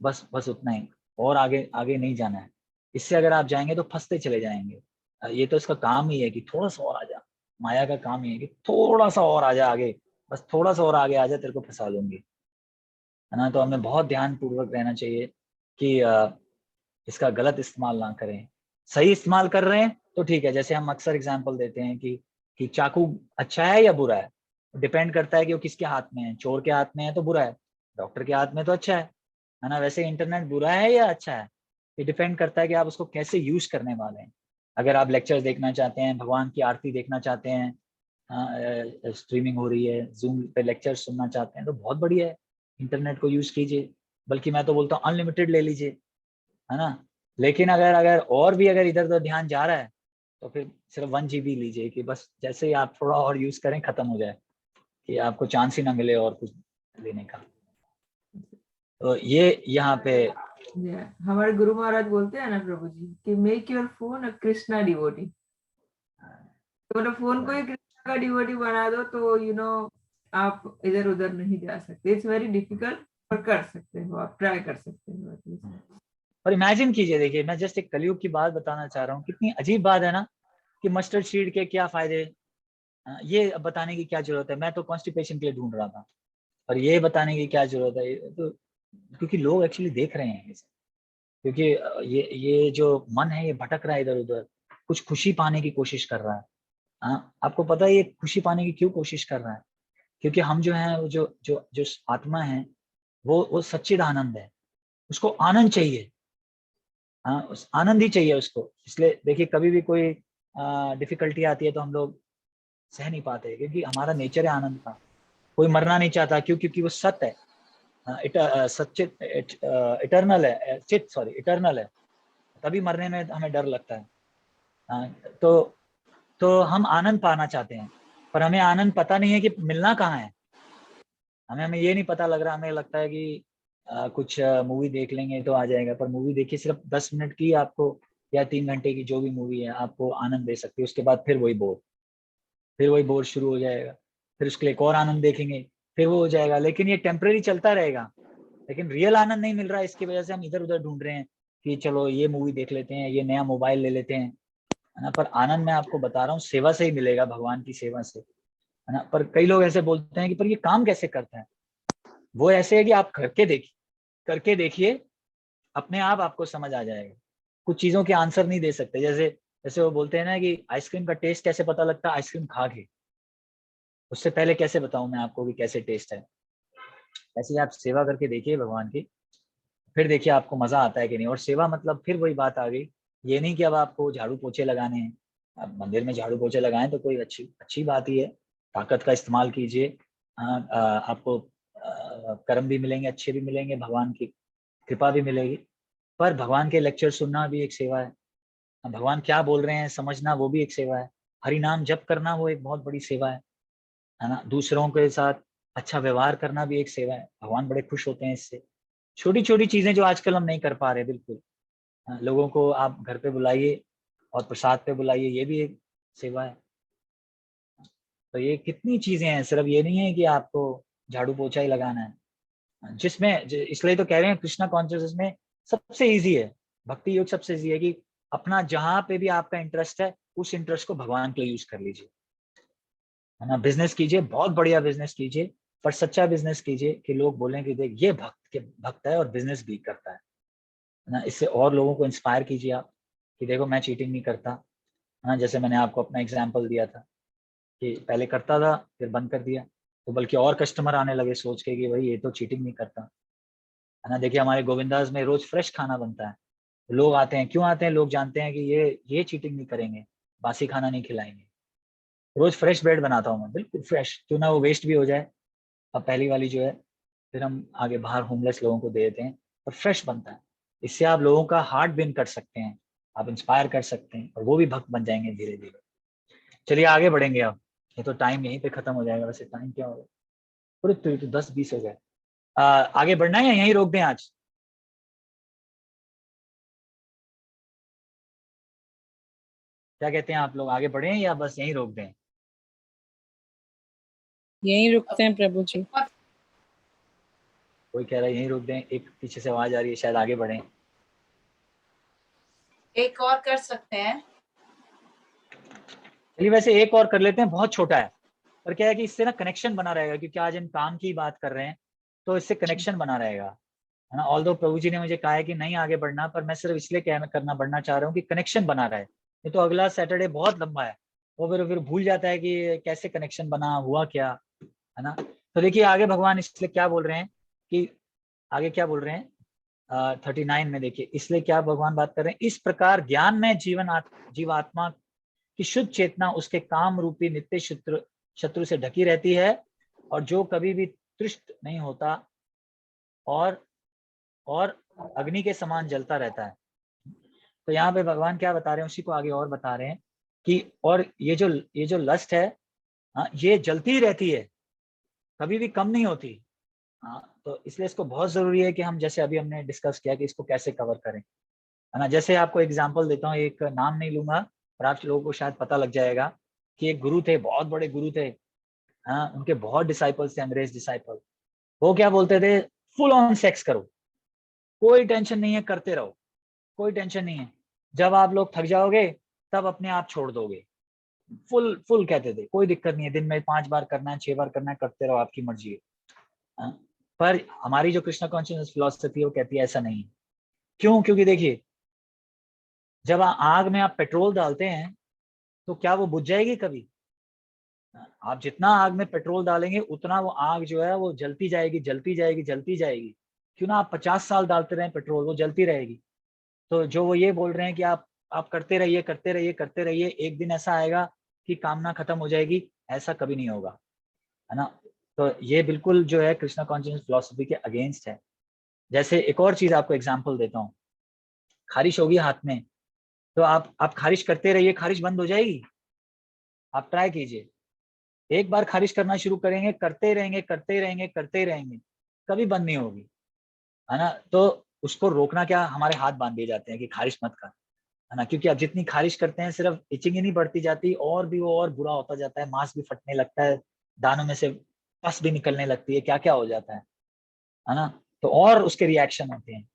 बस बस उतना ही, और आगे आगे नहीं जाना है। इससे अगर आप जाएंगे तो फंसते चले जाएंगे। ये तो इसका काम ही है कि थोड़ा सा और आ जा, माया का काम ही है कि थोड़ा सा और आ जा आगे, बस थोड़ा सा और आगे आ जा, तेरे को फंसा लूंगी, है ना। तो हमें बहुत ध्यान पूर्वक रहना चाहिए कि इसका गलत इस्तेमाल ना करें। सही इस्तेमाल कर रहे हैं तो ठीक है। जैसे हम अक्सर एग्जाम्पल देते हैं कि चाकू अच्छा है या बुरा है, डिपेंड करता है कि वो किसके हाथ में है। चोर के हाथ में है तो बुरा है, डॉक्टर के हाथ में तो अच्छा है ना। वैसे इंटरनेट बुरा है या अच्छा है, ये डिपेंड करता है कि आप उसको कैसे यूज करने वाले हैं। अगर आप लेक्चर देखना चाहते हैं, भगवान की आरती देखना चाहते हैं, स्ट्रीमिंग हो रही है, जूम पे लेक्चर सुनना चाहते हैं, तो बहुत बढ़िया है, इंटरनेट को यूज कीजिए। बल्कि मैं तो बोलता हूँ अनलिमिटेड ले लीजिए, है ना। लेकिन अगर अगर और भी अगर इधर उधर ध्यान जा रहा है तो फिर सिर्फ 1 GB लीजिए, कि बस जैसे ही आप थोड़ा और यूज करें खत्म हो जाए, कि आपको चांस ही ना मिले और कुछ लेने का। तो ये यहाँ पे हमारे गुरु महाराज बोलते हैं ना प्रभु जी कि make your phone a Krishna devotee. तो मतलब फोन को ही कृष्णा का डिवोटी बना दो तो आप इधर उधर नहीं जा सकते। इट्स वेरी डिफिकल्ट, पर कर सकते हो, आप ट्राई कर सकते हो। और इमेजिन कीजिए, देखिए मैं जस्ट एक कलयुग की बात बताना चाह रहा हूँ, कितनी अजीब बात है ना, कि मस्टर्ड सीड के क्या फायदे, ये बताने की क्या जरूरत है। मैं तो कॉन्स्टिपेशन के लिए ढूंढ रहा था, और ये बताने की क्या जरूरत है, तो क्योंकि लोग एक्चुअली देख रहे हैं इसे। क्योंकि ये जो मन है ये भटक रहा है इधर उधर, कुछ खुशी पाने की कोशिश कर रहा है। आपको पता है ये खुशी पाने की क्यों कोशिश कर रहा है? क्योंकि हम जो है, वो जो जो जो आत्मा है, वो सच्चिद आनंद है, उसको आनंद चाहिए। उस आनंद ही चाहिए उसको। इसलिए देखिए, कभी भी कोई डिफिकल्टी आती है तो हम लोग सह नहीं पाते, क्योंकि हमारा नेचर है आनंद का। कोई मरना नहीं चाहता, क्यों? क्योंकि वो सत्य है, सच्चित, इटर्नल है, चित सॉरी इटर्नल है, तभी मरने में हमें डर लगता है। तो हम आनंद पाना चाहते हैं, पर हमें आनंद पता नहीं है कि मिलना कहाँ है। हमें ये नहीं पता लग रहा, हमें लगता है कि कुछ मूवी देख लेंगे तो आ जाएगा। पर मूवी देखिए, सिर्फ 10 मिनट की आपको, या 3 घंटे की जो भी मूवी है, आपको आनंद दे सकती है। उसके बाद फिर वही बोर शुरू हो जाएगा, फिर उसके लिए एक और आनंद देखेंगे, फिर वो हो जाएगा। लेकिन ये टेम्परेरी चलता रहेगा, लेकिन रियल आनंद नहीं मिल रहा है, इसकी वजह से हम इधर उधर ढूंढ रहे हैं कि चलो ये मूवी देख लेते हैं, ये नया मोबाइल ले लेते हैं, है ना। पर आनंद मैं आपको बता रहा हूँ सेवा से ही मिलेगा, भगवान की सेवा से, है ना। पर कई लोग ऐसे बोलते हैं कि पर ये काम कैसे करता है। वो ऐसे है कि आप करके देखिए, अपने आप आपको समझ आ जाएगा। कुछ चीजों के आंसर नहीं दे सकते, जैसे जैसे वो बोलते हैं ना कि आइसक्रीम का टेस्ट कैसे पता लगता है, आइसक्रीम खा के। उससे पहले कैसे बताऊं मैं आपको कि कैसे टेस्ट है। ऐसे ही आप सेवा करके देखिए भगवान की, फिर देखिए आपको मजा आता है कि नहीं। और सेवा मतलब फिर वही बात आ गई, ये नहीं कि अब आपको झाड़ू पोछे लगाने हैं। आप मंदिर में झाड़ू पोछे लगाएं तो कोई अच्छी अच्छी बात ही है, ताकत का इस्तेमाल कीजिए। आपको कर्म भी मिलेंगे, अच्छे भी मिलेंगे, भगवान की कृपा भी मिलेगी। पर भगवान के लेक्चर सुनना भी एक सेवा है, भगवान क्या बोल रहे हैं समझना वो भी एक सेवा है, हरि नाम जप करना वो एक बहुत बड़ी सेवा है ना। दूसरों के साथ अच्छा व्यवहार करना भी एक सेवा है, भगवान बड़े खुश होते हैं इससे। छोटी छोटी चीजें जो आजकल हम नहीं कर पा रहे, बिल्कुल। लोगों को आप घर पे बुलाइए और प्रसाद पे बुलाइए, ये भी एक सेवा है। तो ये कितनी चीजें हैं, सिर्फ ये नहीं है कि आपको झाड़ू पोछा ही लगाना है। इसलिए तो कह रहे हैं कृष्णा कॉन्शियसनेस में सबसे इजी है, भक्ति योग सबसे इजी है कि अपना जहां पे भी आपका इंटरेस्ट है उस इंटरेस्ट को भगवान के लिए यूज कर लीजिए, है ना। बिजनेस कीजिए, बहुत बढ़िया बिजनेस कीजिए, पर सच्चा बिजनेस कीजिए कि लोग बोलें कि देख ये भक्त है और बिजनेस भी करता है ना। इससे और लोगों को इंस्पायर कीजिए आप कि देखो मैं चीटिंग नहीं करता, है ना। जैसे मैंने आपको अपना एग्जांपल दिया था कि पहले करता था फिर बंद कर दिया, तो बल्कि और कस्टमर आने लगे सोच के कि भाई ये तो चीटिंग नहीं करता, है ना। देखिए हमारे गोविंदास में रोज फ्रेश खाना बनता है, लोग आते हैं, क्यों आते हैं, लोग जानते हैं कि ये चीटिंग नहीं करेंगे, बासी खाना नहीं खिलाएंगे। रोज फ्रेश ब्रेड बनाता हूँ मैं, बिल्कुल फ्रेश, क्यों ना वो वेस्ट भी हो जाए। अब पहली वाली जो है फिर हम आगे बाहर होमलेस लोगों को दे देते हैं, और फ्रेश बनता है। इससे आप लोगों का हार्ट विन कर सकते हैं, आप इंस्पायर कर सकते हैं, और वो भी भक्त बन जाएंगे धीरे धीरे। चलिए आगे बढ़ेंगे अब, ये तो टाइम यहीं पे खत्म हो जाएगा। वैसे टाइम क्या हो गया, पूरे तो 10-20 हो गए। आगे बढ़ना है या यहीं रोक दें आज? क्या कहते हैं आप लोग, आगे बढ़ें या बस यहीं रोक दें? यहीं रुकते हैं प्रभु जी। कोई कह रहा है यहीं रोक दें, एक पीछे से आवाज आ रही है, शायद आगे बढ़ें। एक और कर सकते हैं। चलिए वैसे एक और कर लेते हैं, बहुत छोटा है, पर क्या है कि इससे ना कनेक्शन बना रहेगा, क्योंकि आज हम काम की बात कर रहे हैं तो इससे कनेक्शन बना रहेगा, है ना। ऑल्दो प्रभु जी ने मुझे कहा है कि नहीं आगे बढ़ना, पर मैं सिर्फ इसलिए बढ़ना चाह रहा हूँ कि कनेक्शन बना रहे। नहीं तो अगला सैटरडे बहुत लंबा है, वो फिर भूल जाता है कि कैसे कनेक्शन बना, हुआ क्या, है ना। तो देखिए आगे भगवान इसलिए क्या बोल रहे हैं कि आगे क्या बोल रहे हैं 39 में देखिए, इसलिए क्या भगवान बात कर रहे हैं, इस प्रकार ज्ञान में जीवात्मा की शुद्ध चेतना उसके काम रूपी नित्य शत्रु से ढकी रहती है, और जो कभी भी तृष्ट नहीं होता और अग्नि के समान जलता रहता है। तो यहाँ पे भगवान क्या बता रहे हैं, उसी को आगे और बता रहे हैं कि और ये जो लस्ट है, ये जलती ही रहती है, कभी भी कम नहीं होती। तो इसलिए इसको बहुत जरूरी है कि हम, जैसे अभी हमने डिस्कस किया, कि इसको कैसे कवर करें, है ना। जैसे आपको एग्जांपल देता हूँ, एक नाम नहीं लूंगा पर आप लोगों को शायद पता लग जाएगा कि एक गुरु थे, बहुत बड़े गुरु थे, हाँ, उनके बहुत डिसाइपल्स थे, अंग्रेज डिसाइपल। वो क्या बोलते थे, फुल ऑन सेक्स करो, कोई टेंशन नहीं है, करते रहो, कोई टेंशन नहीं है, जब आप लोग थक जाओगे तब अपने आप छोड़ दोगे। फुल फुल कहते थे, कोई दिक्कत नहीं है, दिन में 5 बार करना है, 6 बार करना है, करते रहो, आपकी मर्जी है। हाँ? पर हमारी जो कृष्णा कॉन्शियसनेस फिलॉसफी है वो कहती है ऐसा नहीं है। क्यों? क्योंकि देखिए जब आग में आप पेट्रोल डालते हैं तो क्या वो बुझ जाएगी कभी? आप जितना आग में पेट्रोल डालेंगे उतना वो आग जो है वो जलती जाएगी, जलती जाएगी, जलती जाएगी। क्यों ना आप 50 साल डालते रहें पेट्रोल, वो जलती रहेगी। तो जो वो ये बोल रहे हैं कि आप करते रहिए, करते रहिए, करते रहिए, एक दिन ऐसा आएगा कि कामना खत्म हो जाएगी, ऐसा कभी नहीं होगा, है ना। तो ये बिल्कुल जो है कृष्णा कॉन्शियसनेस फिलॉसफी के अगेंस्ट है। जैसे एक और चीज आपको एग्जांपल देता हूँ, खारिश होगी हाथ में, तो आप खारिश करते रहिए, खारिश बंद हो जाएगी? आप ट्राई कीजिए, एक बार खारिश करना शुरू करेंगे, करते रहेंगे, करते रहेंगे, करते रहेंगे, कभी बंद नहीं होगी, है ना। तो उसको रोकना क्या, हमारे हाथ बांध दिए जाते हैं कि खारिश मत कर, है ना। क्योंकि आप जितनी खारिश करते हैं सिर्फ इचिंग ही नहीं बढ़ती जाती, और भी वो और बुरा होता जाता है, मांस भी फटने लगता है, दानों में से पस भी निकलने लगती है, क्या क्या हो जाता है ना। तो और उसके रिएक्शन होते हैं।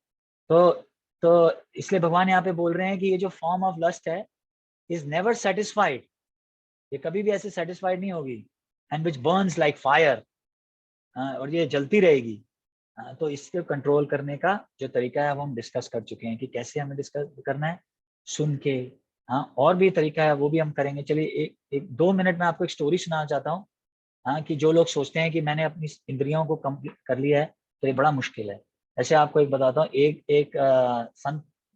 तो इसलिए भगवान यहाँ पे बोल रहे हैं कि ये जो फॉर्म ऑफ लस्ट है इज नेवर सेटिस्फाइड, ये कभी भी ऐसे सेटिस्फाइड नहीं होगी, and which Burns like fire, और ये जलती रहेगी। तो इसके कंट्रोल करने का जो तरीका है वो हम डिस्कस कर चुके हैं कि कैसे हमें डिस्कस करना है, सुन के। हाँ, और भी तरीका है वो भी हम करेंगे। चलिए एक 2 मिनट में आपको एक स्टोरी सुनाना चाहता हूँ। हाँ, कि जो लोग सोचते हैं कि मैंने अपनी इंद्रियों को कंप्लीट कर लिया है तो ये बड़ा मुश्किल है। ऐसे आपको एक बताता हूँ, एक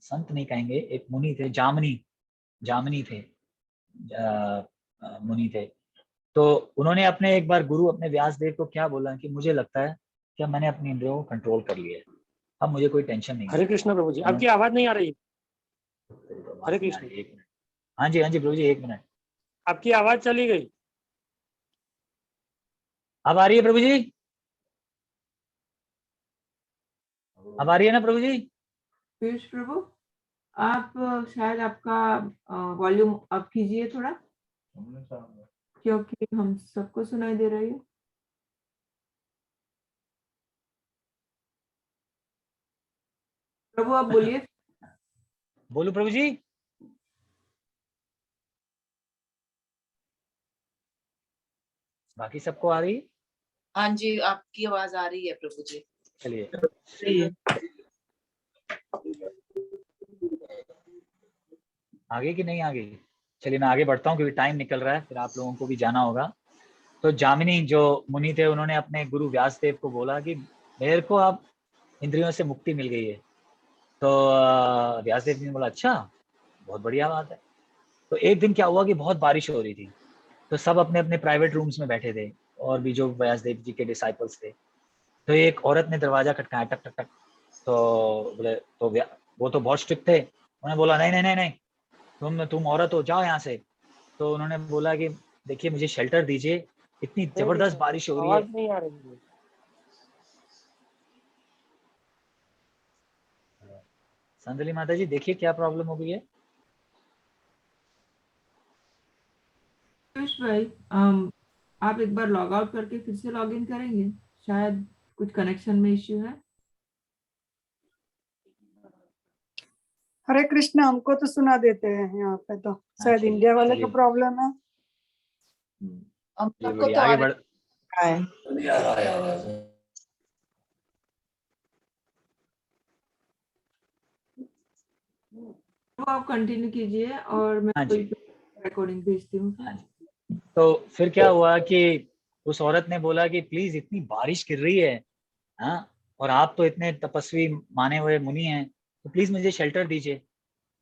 संत नहीं कहेंगे, एक मुनि थे, जामनी थे, मुनि थे। तो उन्होंने अपने एक बार गुरु अपने व्यासदेव को क्या बोला कि मुझे लगता है कि मैंने अपनी इंद्रियों को कंट्रोल कर लिया है, अब मुझे कोई टेंशन नहीं है। हरे कृष्ण प्रभु जी, आपकी आवाज नहीं आ रही। हरे कृष्ण। एक मिनट, हाँ जी प्रभु जी, 1 मिनट। आपकी आवाज चली गई। अब आ रही है प्रभु जी? अब आ रही है ना प्रभु जी? पीयूष प्रभु, आप शायद आपका वॉल्यूम अप कीजिए थोड़ा, क्योंकि हम सबको सुनाई दे रही है। प्रभु आप बोलिए। बोलू प्रभु जी? बाकी सबको आ रही है? हाँ जी, आपकी आवाज आ रही है प्रभु जी। चलिए, आगे कि नहीं आगे? चलिए मैं आगे बढ़ता हूँ क्योंकि टाइम निकल रहा है, फिर आप लोगों को भी जाना होगा। तो जामिनी जो मुनि थे उन्होंने अपने गुरु व्यासदेव को बोला कि मेरे को अब इंद्रियों से मुक्ति मिल गई है। तो व्यासदेव जी ने बोला अच्छा, बहुत बढ़िया बात है। तो एक दिन क्या हुआ कि बहुत बारिश हो रही थी, तो सब अपने अपने प्राइवेट रूम्स में बैठे थे और भी जो व्यासदेव जी के डिसाइपल्स थे। तो एक औरत ने दरवाजा खटकाया, टक टक टक। तो बोले, तो वो तो बहुत स्ट्रिक्ट थे, उन्होंने बोला नहीं नहीं नहीं नहीं, तुम औरत हो, जाओ यहाँ से। तो उन्होंने बोला कि देखिए मुझे शेल्टर दीजिए, इतनी जबरदस्त बारिश हो रही है। आवाज नहीं आ रही है। संदली माता जी देखिए क्या प्रॉब्लम हो गई है। पीयूष भाई, आप एक बार लॉग आउट करके फिर से लॉग इन करेंगे, शायद कुछ कनेक्शन में इश्यू है। हरे कृष्ण, हमको तो सुना देते हैं यहाँ पे, तो शायद चलिए, इंडिया वाले का चलिए। प्रॉब्लम है। हम चलिए सबको बढ़िया, तो आगे आ बढ़। रहा है। वो आप कंटिन्यू कीजिए और मैं हाँ जी, रिकॉर्डिंग भेजती हूँ। हाँ जी। तो फिर क्या हुआ कि उस औरत ने बोला कि प्लीज इतनी बारिश गिर रही है, हाँ, और आप तो इतने तपस्वी माने हुए मुनि हैं, तो प्लीज मुझे शेल्टर दीजिए।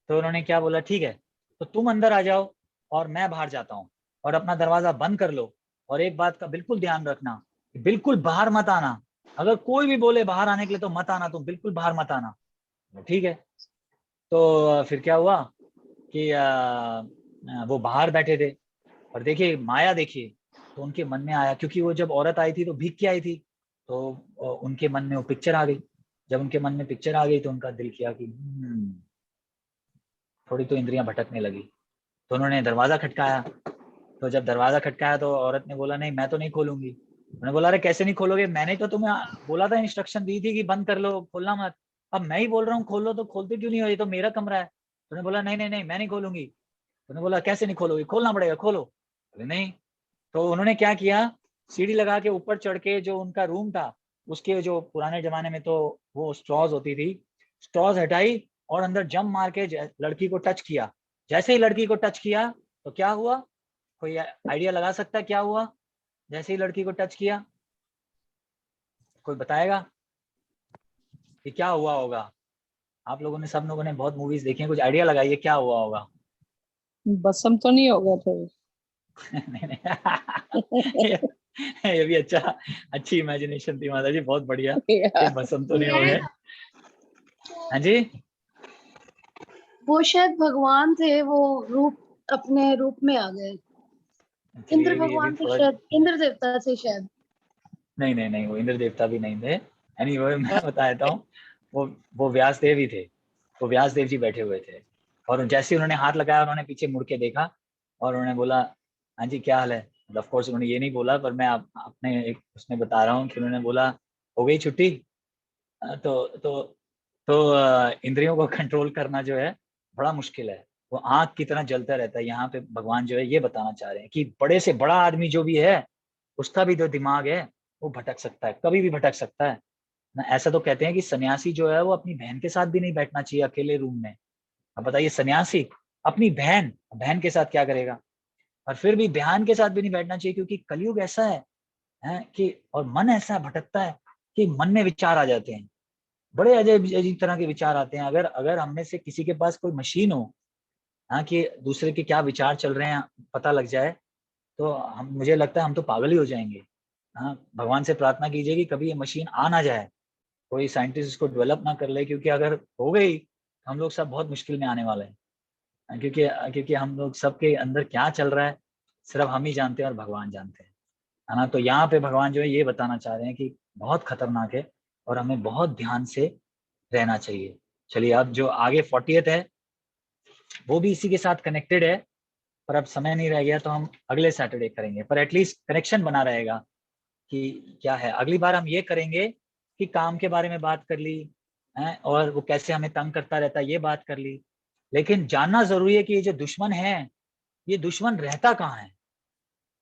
तो उन्होंने क्या बोला, ठीक है तो तुम अंदर आ जाओ और मैं बाहर जाता हूँ, और अपना दरवाजा बंद कर लो, और एक बात का बिल्कुल ध्यान रखना, बिल्कुल बाहर मत आना। अगर कोई भी बोले बाहर आने के लिए तो मत आना, तुम बिल्कुल बाहर मत आना। ठीक है। तो फिर क्या हुआ कि वो बाहर बैठे थे, और देखिए माया देखिए, तो उनके मन में आया, क्योंकि वो जब औरत आई थी तो भीग के आई थी, तो उनके मन में वो पिक्चर आ गई। जब उनके मन में पिक्चर आ गई तो उनका दिल किया कि थोड़ी तो इंद्रियां भटकने लगी। तो उन्होंने दरवाजा खटकाया। तो जब दरवाजा खटकाया तो औरत ने बोला नहीं मैं तो नहीं खोलूंगी। उन्होंने बोला अरे कैसे नहीं खोलोगे, मैंने तो तुम्हें बोला था, इंस्ट्रक्शन दी थी कि बंद कर लो, खोलना मत। अब मैं ही बोल रहा हूँ खोल लो, तो खोलते क्यों नहीं हो, ये तो मेरा कमरा है। उन्होंने बोला नहीं नहीं नहीं मैं नहीं खोलूंगी। उन्होंने बोला कैसे नहीं खोलोगी, खोलना पड़ेगा, खोलो। बोले नहीं। तो उन्होंने क्या किया, सीढ़ी लगा के ऊपर चढ़ के, जो उनका रूम था उसके, जो पुराने जमाने में तो वो स्ट्रॉज होती थी, स्ट्रॉज हटाई और अंदर जंप मार के लड़की को टच किया। जैसे ही लड़की को टच किया तो क्या हुआ, कोई आइडिया लगा सकता है क्या हुआ जैसे ही लड़की को टच किया? कोई बताएगा कि क्या हुआ होगा? आप लोगों ने, सब लोगों ने बहुत मूवीज देखी हैं, कुछ आइडिया लगाइए क्या हुआ होगा। बसम तो नहीं होगा फिर? नहीं नहीं ये भी अच्छी इमेजिनेशन थी माता जी, बहुत बढ़िया। ये भस्म तो नहीं हो गए? हाँ जी, वो शायद भगवान थे, वो रूप अपने रूप में आ गए। इंद्र भगवान थे शायद, इंद्र देवता थे शायद। नहीं नहीं नहीं, वो इंद्र देवता भी नहीं थे। एनीवे मैं बता देता हूँ, वो व्यास देव ही थे। वो व्यास देव जी बैठे हुए थे, और जैसे ही उन्होंने हाथ लगाया उन्होंने पीछे मुड़ के देखा और उन्होंने बोला हाँ जी क्या हाल है। ऑफ कोर्स उन्होंने ये नहीं बोला, पर मैं अपने एक उसमें बता रहा हूँ कि उन्होंने बोला हो गई छुट्टी। तो इंद्रियों को कंट्रोल करना जो है बड़ा मुश्किल है। वो आग की तरह जलता रहता है। यहाँ पे भगवान जो है ये बताना चाह रहे हैं कि बड़े से बड़ा आदमी जो भी है उसका भी जो दिमाग है वो भटक सकता है, कभी भी भटक सकता है ना। ऐसा तो कहते हैं कि सन्यासी जो है वो अपनी बहन के साथ भी नहीं बैठना चाहिए अकेले रूम में। अब बताइए, सन्यासी अपनी बहन बहन के साथ क्या करेगा? और फिर भी बहन के साथ भी नहीं बैठना चाहिए, क्योंकि कलयुग ऐसा है कि और मन ऐसा भटकता है कि मन में विचार आ जाते हैं, बड़े अजब अजीब तरह के विचार आते हैं। अगर अगर हम में से किसी के पास कोई मशीन हो कि दूसरे के क्या विचार चल रहे हैं पता लग जाए, तो हम, मुझे लगता है हम तो पागल ही हो जाएंगे। भगवान से प्रार्थना कीजिए कि कभी ये मशीन आ ना जाए, कोई साइंटिस्ट इसको डेवलप ना कर ले, क्योंकि अगर हो गई तो हम लोग सब बहुत मुश्किल में आने वाले हैं। क्योंकि हम लोग सबके अंदर क्या चल रहा है सिर्फ हम ही जानते हैं और भगवान जानते हैं, है ना। तो यहाँ पे भगवान जो है ये बताना चाह रहे हैं कि बहुत खतरनाक है और हमें बहुत ध्यान से रहना चाहिए। चलिए, अब जो आगे 40th है वो भी इसी के साथ कनेक्टेड है, पर अब समय नहीं रह गया तो हम अगले सैटरडे करेंगे, पर एटलीस्ट कनेक्शन बना रहेगा कि क्या है। अगली बार हम ये करेंगे कि काम के बारे में बात कर ली है और वो कैसे हमें तंग करता रहता है ये बात कर ली, लेकिन जानना जरूरी है कि ये जो दुश्मन है ये दुश्मन रहता कहाँ है।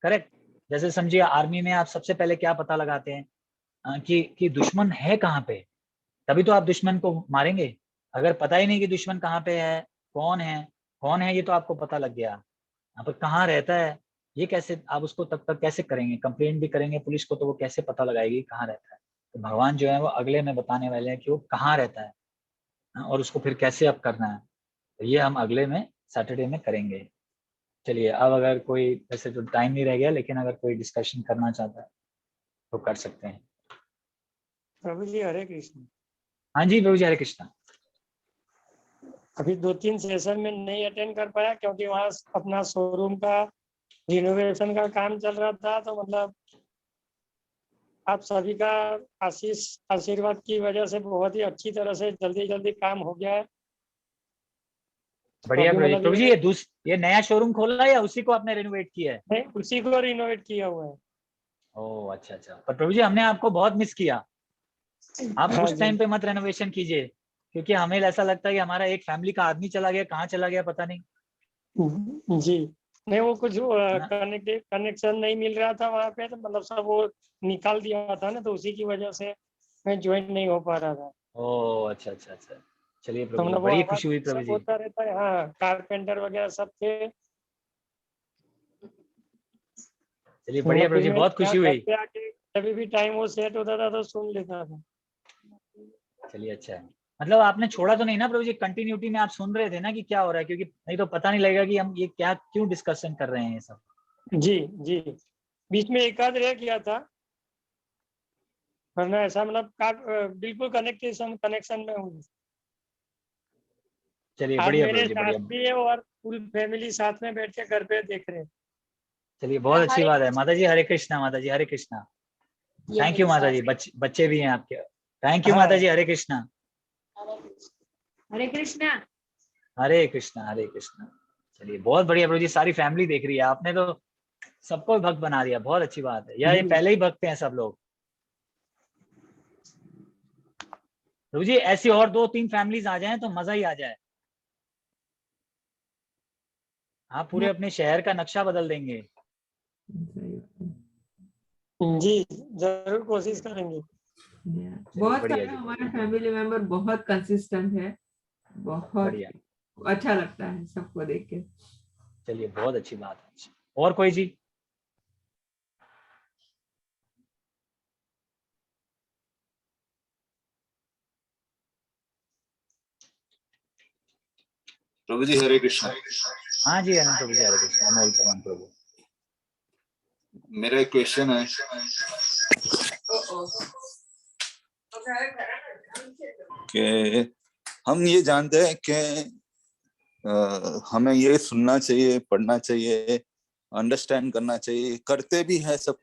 करेक्ट। जैसे समझिए आर्मी में आप सबसे पहले क्या पता लगाते हैं कि दुश्मन है कहाँ पे, तभी तो आप दुश्मन को मारेंगे। अगर पता ही नहीं कि दुश्मन कहाँ पे है, कौन है ये तो आपको पता लग गया, यहाँ पर कहाँ रहता है ये कैसे आप उसको तब तक कैसे करेंगे, कंप्लेंट भी करेंगे पुलिस को तो वो कैसे पता लगाएगी कहाँ रहता है। तो भगवान जो है वो अगले में बताने वाले हैं कि वो कहाँ रहता है और उसको फिर कैसे अब करना है। तो ये हम अगले में सैटरडे में करेंगे। चलिए, अब अगर कोई, वैसे तो टाइम नहीं रह गया, लेकिन अगर कोई डिस्कशन करना चाहता है तो कर सकते हैं। प्रभु जी हरे कृष्ण। हाँ जी प्रभु जी, हरे कृष्णा। अभी 2-3 सेशन में नहीं अटेंड कर पाया क्योंकि वहाँ अपना शोरूम का रिनोवेशन का काम चल रहा था, तो मतलब आप सभी का आशीर्वाद की वजह से बहुत ही अच्छी तरह से जल्दी काम हो गया है। बढ़िया तो प्रभु जी, ये नया शोरूम खोला या उसी को आपने रिनोवेट किया है? नहीं, उसी को रिनोवेट किया हुआ है। ओह अच्छा, पर प्रभु जी हमने आपको बहुत मिस किया। आप हाँ उस टाइम पे मत रेनोवेशन कीजिए, क्योंकि हमें ऐसा लगता है कि हमारा एक फैमिली का आदमी चला गया, कहाँ चला गया पता नहीं। जी नहीं, वो कुछ कनेक्शन नहीं मिल रहा था वहाँ पे, तो मतलब सब वो निकाल दिया था ना, तो उसी की वजह से मैं ज्वाइन नहीं हो पा रहा था। ओह अच्छा। चलिए तो प्रभु जी, मतलब बड़ी खुशी हुई प्रभु जी। होता रहता है। हाँ, कारपेंटर वगैरह सब थे। चलिए बढ़िया प्रभु जी, बहुत खुशी हुई। जब भी टाइम वो सेट होता था तो सुन लेता था। चलिए अच्छा है, मतलब आपने छोड़ा तो नहीं ना प्रभु जी, कंटिन्यूटी में आप सुन रहे थे ना कि क्या हो रहा है, क्योंकि नहीं तो पता नहीं लगेगा कि हम ये क्या क्यों डिस्कशन कर रहे हैं ये सब। जी बीच में एक आध रह गया था, वरना ऐसा मतलब बिल्कुल कनेक्शन में हूँ। चलिए बढ़िया प्रभु जी, बढ़िया। भी है और पूरी फैमिली साथ में बैठ के घर पे देख रहे हैं। चलिए बहुत अच्छी बात है। माता जी हरे कृष्णा। माता जी हरे कृष्णा। थैंक यू माता जी, बच्चे भी हैं आपके। थैंक यू माता जी, हरे कृष्णा। हरे कृष्णा। हरे कृष्णा हरे कृष्णा। चलिए बहुत बढ़िया प्रभु जी, सारी फैमिली देख रही है, आपने तो सबको भक्त बना दिया, बहुत अच्छी बात है। यार ये पहले ही भक्त हैं सब लोग। प्रभु जी ऐसी और 2-3 फैमिलीज आ जाएं तो मजा ही आ जाए। आप पूरे अपने शहर का नक्शा बदल देंगे। जी जरूर कोशिश करेंगे। बहुत सारे हमारे फैमिली मेंबर बहुत कंसिस्टेंट है, बहुत बढ़िया, अच्छा लगता है सबको देख के। चलिए बहुत अच्छी बात है। और कोई जी? प्रभु जी हरे कृष्णा। हाँ जी अनंत प्रभु जी, हरे कृष्णा। अमोल प्रणाम प्रभु। मेरा एक क्वेश्चन है कि हम ये जानते हैं कि हमें ये सुनना चाहिए, पढ़ना चाहिए, अंडरस्टैंड करना चाहिए, करते भी है सब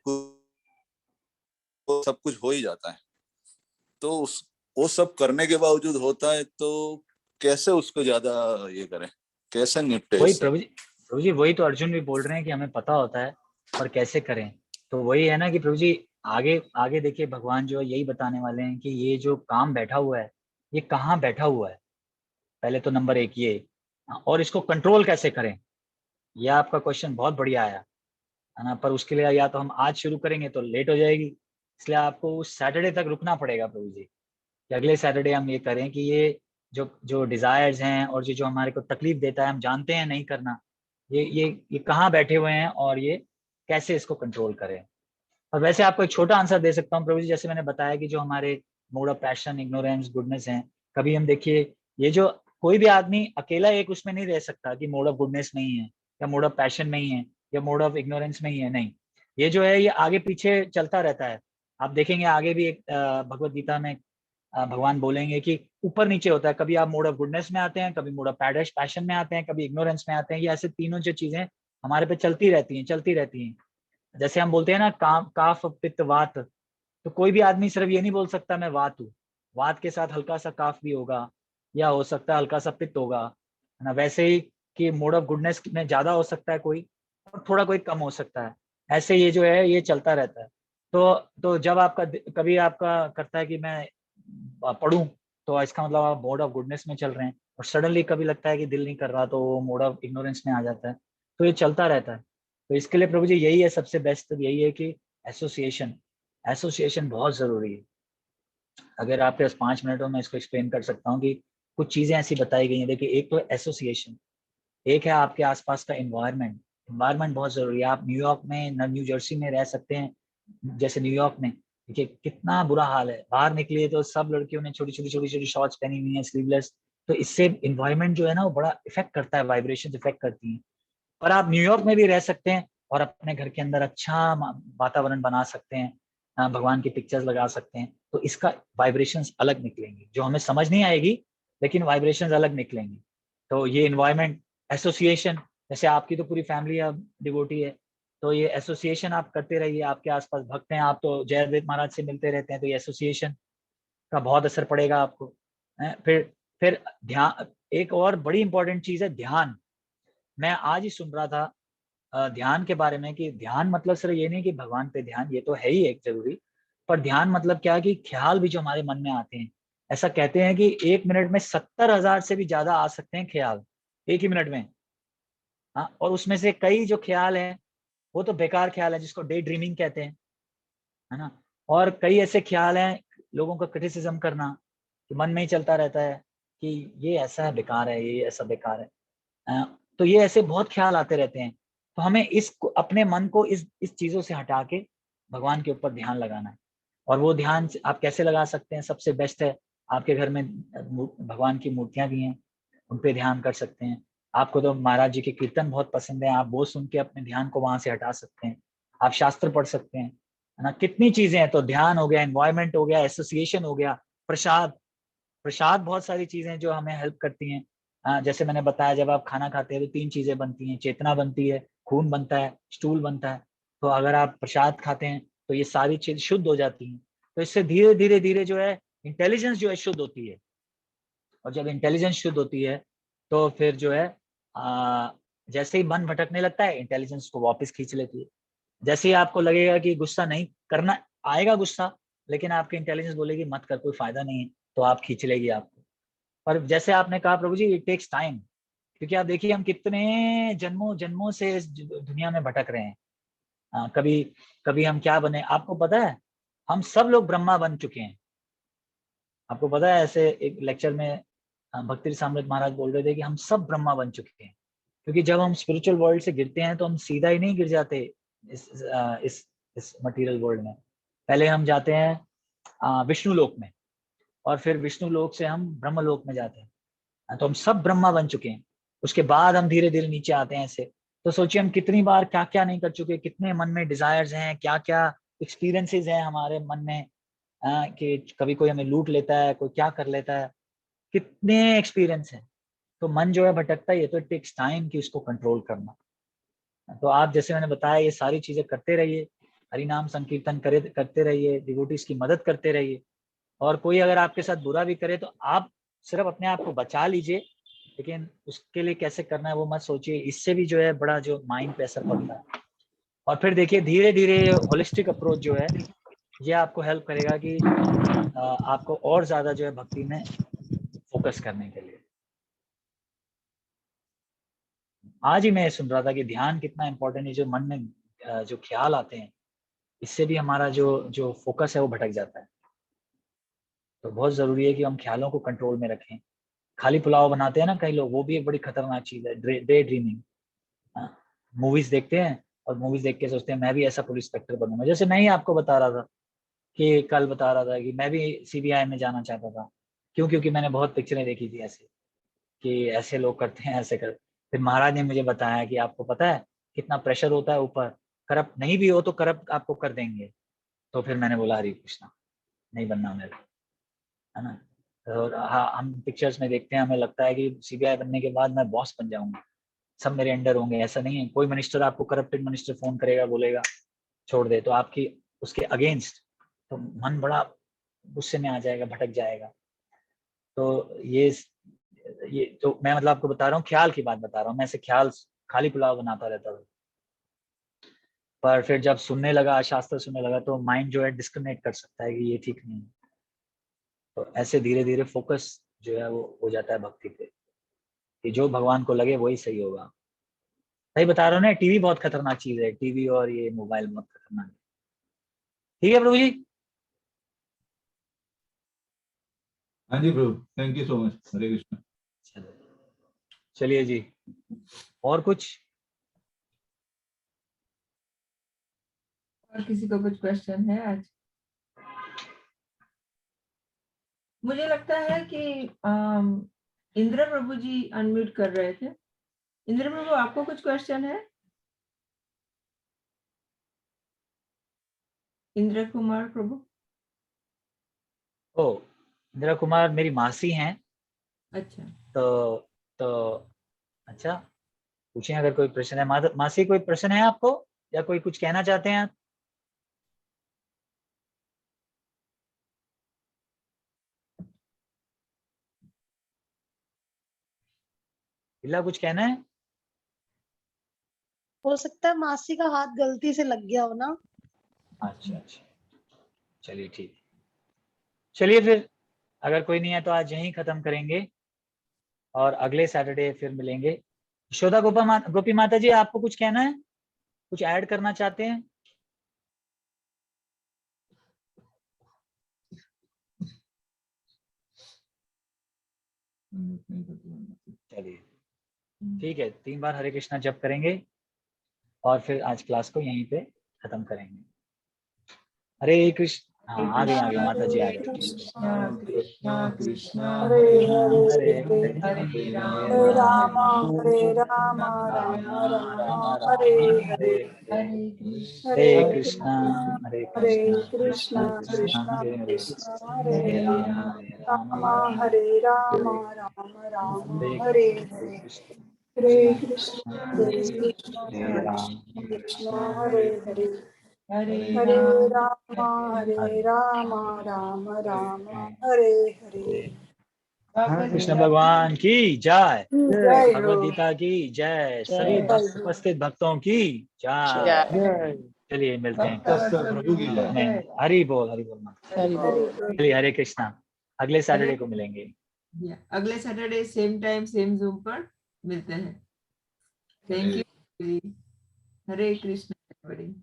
कुछ हो ही जाता है, तो वो सब करने के बावजूद होता है तो कैसे उसको ज्यादा ये करें, कैसे निपटे? वही प्रभु जी वही तो अर्जुन भी बोल रहे हैं कि हमें पता होता है पर कैसे करें। तो वही है ना कि प्रभु जी आगे आगे देखिए, भगवान जो है यही बताने वाले हैं कि ये जो काम बैठा हुआ है ये कहाँ बैठा हुआ है। पहले तो नंबर 1 ये, और इसको कंट्रोल कैसे करें, ये आपका क्वेश्चन बहुत बढ़िया आया है ना। पर उसके लिए या तो हम आज शुरू करेंगे तो लेट हो जाएगी, इसलिए आपको उस सैटरडे तक रुकना पड़ेगा प्रभु जी, कि अगले सैटरडे हम ये करें कि ये जो जो डिजायर्स हैं और जो जो हमारे को तकलीफ देता है, हम जानते हैं नहीं करना, ये कहाँ बैठे हुए हैं और ये कैसे इसको कंट्रोल करें। और वैसे आपको एक छोटा आंसर दे सकता हूँ प्रभु जी, जैसे मैंने बताया कि जो हमारे mode of passion, ignorance, goodness हैं, कभी हम देखिए ये जो कोई भी आदमी अकेला एक उसमें नहीं रह सकता कि मोड ऑफ गुडनेस में ही है या मोड ऑफ पैशन में ही है या मोड ऑफ इग्नोरेंस में ही है, नहीं। ये जो है ये आगे पीछे चलता रहता है। आप देखेंगे आगे भी एक भगवत गीता में भगवान बोलेंगे कि ऊपर नीचे होता है, कभी आप मोड ऑफ गुडनेस में आते हैं, कभी मोड ऑफ पैशन में आते हैं, कभी इग्नोरेंस में आते हैं। ये ऐसे तीनों जो चीजें हमारे पे चलती रहती हैं। जैसे हम बोलते हैं ना काफ पित्त वात, तो कोई भी आदमी सिर्फ ये नहीं बोल सकता मैं वात हूँ, वात के साथ हल्का सा काफ भी होगा या हो सकता है हल्का सा पित्त होगा, है ना। वैसे ही कि मोड ऑफ गुडनेस में ज्यादा हो सकता है कोई और थोड़ा कोई कम हो सकता है, ऐसे ये जो है ये चलता रहता है। तो जब आपका कभी आपका करता है कि मैं पढ़ूं, तो इसका मतलब आप मोड ऑफ गुडनेस में चल रहे हैं, और सडनली कभी लगता है कि दिल नहीं कर रहा तो वो मोड ऑफ इग्नोरेंस में आ जाता है। तो ये चलता रहता है। तो इसके लिए प्रभु जी यही है सबसे बेस्ट, यही है कि एसोसिएशन बहुत जरूरी है। अगर आपके पास 5 मिनट हो मैं इसको एक्सप्लेन कर सकता हूँ कि कुछ चीजें ऐसी बताई गई हैं। देखिए, एक तो एसोसिएशन, एक है आपके आसपास का एनवायरनमेंट बहुत जरूरी है। आप न्यूयॉर्क में, न्यू जर्सी में रह सकते हैं, जैसे न्यूयॉर्क में देखिए कितना बुरा हाल है, बाहर निकलिए तो सब लड़कियों ने छोटी छोटी शॉर्ट्स पहनी हुई है, स्लीवलेस। तो इससे एनवायरनमेंट जो है ना वो बड़ा इफेक्ट करता है, वाइब्रेशन इफेक्ट करती है। पर आप न्यूयॉर्क में भी रह सकते हैं और अपने घर के अंदर अच्छा वातावरण बना सकते हैं, भगवान की पिक्चर्स लगा सकते हैं, तो इसका वाइब्रेशंस अलग निकलेंगे, जो हमें समझ नहीं आएगी लेकिन वाइब्रेशंस अलग निकलेंगे। तो ये एनवायरनमेंट, एसोसिएशन, जैसे आपकी तो पूरी फैमिली अब डिवोटी है, तो ये एसोसिएशन आप करते रहिए। आपके आसपास भक्त हैं, आप तो जय अद्वैत महाराज से मिलते रहते हैं, तो ये एसोसिएशन का बहुत असर पड़ेगा आपको। फिर ध्यान, एक और बड़ी इंपॉर्टेंट चीज है ध्यान। मैं आज ही सुन रहा था ध्यान के बारे में कि ध्यान मतलब सिर्फ ये नहीं कि भगवान पे ध्यान, ये तो है ही एक जरूरी, पर ध्यान मतलब क्या है कि ख्याल भी जो हमारे मन में आते हैं, ऐसा कहते हैं कि 1 मिनट में 70,000 से भी ज्यादा आ सकते हैं ख्याल, एक ही मिनट में। हाँ, और उसमें से कई जो ख्याल हैं वो तो बेकार ख्याल है, जिसको डे ड्रीमिंग कहते हैं, है ना। और कई ऐसे ख्याल हैं, लोगों का क्रिटिसिज्म करना, कि मन में ही चलता रहता है कि ये ऐसा है बेकार है, ये ऐसा बेकार है। तो ये ऐसे बहुत ख्याल आते रहते हैं। तो हमें अपने मन को इस चीजों से हटा के भगवान के ऊपर ध्यान लगाना है। और वो ध्यान आप कैसे लगा सकते हैं, सबसे बेस्ट है आपके घर में भगवान की मूर्तियां भी हैं, उन पे ध्यान कर सकते हैं। आपको तो महाराज जी के कीर्तन बहुत पसंद है, आप वो सुन के अपने ध्यान को वहां से हटा सकते हैं। आप शास्त्र पढ़ सकते हैं, है ना। कितनी चीजें हैं, तो ध्यान हो गया, एनवायरनमेंट हो गया, एसोसिएशन हो गया, प्रसाद बहुत सारी चीजें जो हमें हेल्प करती हैं। जैसे मैंने बताया, जब आप खाना खाते हैं तो 3 चीजें बनती हैं, चेतना बनती है, खून बनता है, स्टूल बनता है। तो अगर आप प्रसाद खाते हैं तो ये सारी चीज शुद्ध हो जाती हैं। तो इससे धीरे धीरे जो है इंटेलिजेंस जो है शुद्ध होती है। और जब इंटेलिजेंस शुद्ध होती है तो फिर जो है जैसे ही मन भटकने लगता है, इंटेलिजेंस को वापस खींच लेती है। जैसे ही आपको लगेगा कि गुस्सा नहीं करना, आएगा गुस्सा, लेकिन आपकी इंटेलिजेंस बोलेगी मत कर, कोई फायदा नहीं है, तो आप खींच लेगी आपको। पर जैसे आपने कहा प्रभु जी, इट टेक्स टाइम, क्योंकि आप देखिए हम कितने जन्मों से इस दुनिया में भटक रहे हैं। कभी हम क्या बने, आपको पता है हम सब लोग ब्रह्मा बन चुके हैं। आपको पता है, ऐसे एक लेक्चर में भक्ति सामृत महाराज बोल रहे थे कि हम सब ब्रह्मा बन चुके हैं। क्योंकि जब हम स्पिरिचुअल वर्ल्ड से गिरते हैं तो हम सीधा ही नहीं गिर जाते इस मटेरियल वर्ल्ड में। पहले हम जाते हैं विष्णु लोक में, और फिर विष्णु लोक से हम ब्रह्म लोक में जाते हैं। तो हम सब ब्रह्मा बन चुके हैं, उसके बाद हम धीरे धीरे नीचे आते हैं ऐसे। तो सोचिए हम कितनी बार क्या क्या नहीं कर चुके, कितने मन में डिजायर्स हैं, क्या क्या एक्सपीरियंसेस हैं हमारे मन में, कि कभी कोई हमें लूट लेता है, कोई क्या कर लेता है, कितने एक्सपीरियंस हैं। तो मन जो है भटकता ही है, तो इट टेक्स टाइम कि उसको कंट्रोल करना। तो आप जैसे मैंने बताया ये सारी चीजें करते रहिए, हरि नाम संकीर्तन करते रहिए, डिवोटीज की मदद करते रहिए। और कोई अगर आपके साथ बुरा भी करे तो आप सिर्फ अपने आप को बचा लीजिए, लेकिन उसके लिए कैसे करना है वो मत सोचिए, इससे भी जो है बड़ा जो माइंड पे असर पड़ता है। और फिर देखिए धीरे धीरे होलिस्टिक अप्रोच जो है ये आपको हेल्प करेगा कि आपको और ज्यादा जो है भक्ति में फोकस करने के लिए। आज ही मैं सुन रहा था कि ध्यान कितना इंपॉर्टेंट है। जो मन में जो ख्याल आते हैं इससे भी हमारा जो फोकस है वो भटक जाता है। तो बहुत जरूरी है कि हम ख्यालों को कंट्रोल में रखें। खाली पुलाव बनाते हैं ना कई लोग, वो भी एक बड़ी खतरनाक चीज है। डे ड्रीमिंग, मूवीज देखते हैं और मूवीज देख के सोचते हैं मैं भी ऐसा पुलिस इंस्पेक्टर बनूंगा। जैसे मैं ही आपको बता रहा था कि कल बता रहा था कि मैं भी CBI में जाना चाहता था। क्यों? क्योंकि मैंने बहुत पिक्चरें देखी थी ऐसे कि ऐसे लोग करते हैं, ऐसे कर। फिर महाराज ने मुझे बताया कि आपको पता है कितना प्रेशर होता है ऊपर, करप्ट नहीं भी हो तो करप्ट आपको कर देंगे। तो फिर मैंने बोला हरे कृष्णा, नहीं बनना मेरे, है ना। और हाँ, हम पिक्चर्स में देखते हैं, हमें लगता है कि CBI बनने के बाद मैं बॉस बन जाऊंगा, सब मेरे अंडर होंगे। ऐसा नहीं है। कोई मिनिस्टर आपको, करप्टेड मिनिस्टर फोन करेगा, बोलेगा छोड़ दे, तो आपकी उसके अगेंस्ट तो मन बड़ा गुस्से में आ जाएगा, भटक जाएगा। तो ये तो मैं मतलब आपको बता रहा हूँ, ख्याल की बात बता रहा हूँ। मैं ऐसे ख्याल खाली पुलाव बनाता रहता था, पर फिर जब सुनने लगा, शास्त्र सुनने लगा, तो माइंड जो है डिस्कनेक्ट कर सकता है कि ये ठीक नहीं है। तो ऐसे धीरे धीरे फोकस जो है वो हो जाता है भक्ति पे, कि जो भगवान को लगे वही सही होगा। सही बता रहा हूँ ना। टीवी बहुत खतरनाक चीज है, टीवी और ये मोबाइल बहुत खतरनाक है। ठीक है प्रभु जी। हाँ जी प्रभु, थैंक यू सो मच। हरे कृष्ण। चलिए जी, और कुछ? और किसी को कुछ क्वेश्चन है आज? मुझे लगता है कि इंद्र प्रभु जी अनम्यूट कर रहे थे। इंद्र प्रभु, आपको कुछ क्वेश्चन है? इंद्र कुमार प्रभु। ओ, इंदिरा कुमार मेरी मासी हैं। अच्छा, तो अच्छा, पूछें अगर कोई प्रश्न है। मासी, कोई प्रश्न है आपको या कोई कुछ कहना चाहते हैं आप? बिल्ला, कुछ कहना है? हो सकता है मासी का हाथ गलती से लग गया हो ना। अच्छा अच्छा, चलिए ठीक। चलिए फिर, अगर कोई नहीं है तो आज यहीं खत्म करेंगे और अगले सैटरडे फिर मिलेंगे। यशोदा गोपी माता जी, आपको कुछ कहना है, कुछ ऐड करना चाहते हैं? चलिए ठीक है, 3 बार हरे कृष्णा जप करेंगे और फिर आज क्लास को यहीं पे खत्म करेंगे। हरे कृष्ण। हाँ, आ गए माता जी, आ गए। कृष्णा कृष्णा कृष्णा हरे हरे हरे हरे राम हरे राम हरे राम राम हरे हरे हरे कृष्ण हरे हरे कृष्णा हरे कृष्णा कृष्णा हरे हरे, कृष्णा हरे हरे हरे राम राम हरे राम राम राम हरे हरे हरे कृष्णा हरे राम कृष्णा हरे हरे हरे हरे राम हरे राम राम राम हरे हरे कृष्ण भगवान की जय, जय भगवद गीता की जय, सभी उपस्थित भक्तों की जय। चलिए मिलते हैं कल। हरि बोल, हरि बोल माता। चलिए, हरे कृष्णा। अगले सैटरडे को मिलेंगे। अगले Saturday same time same zoom पर मिलते हैं। Thank you. हरे कृष्ण।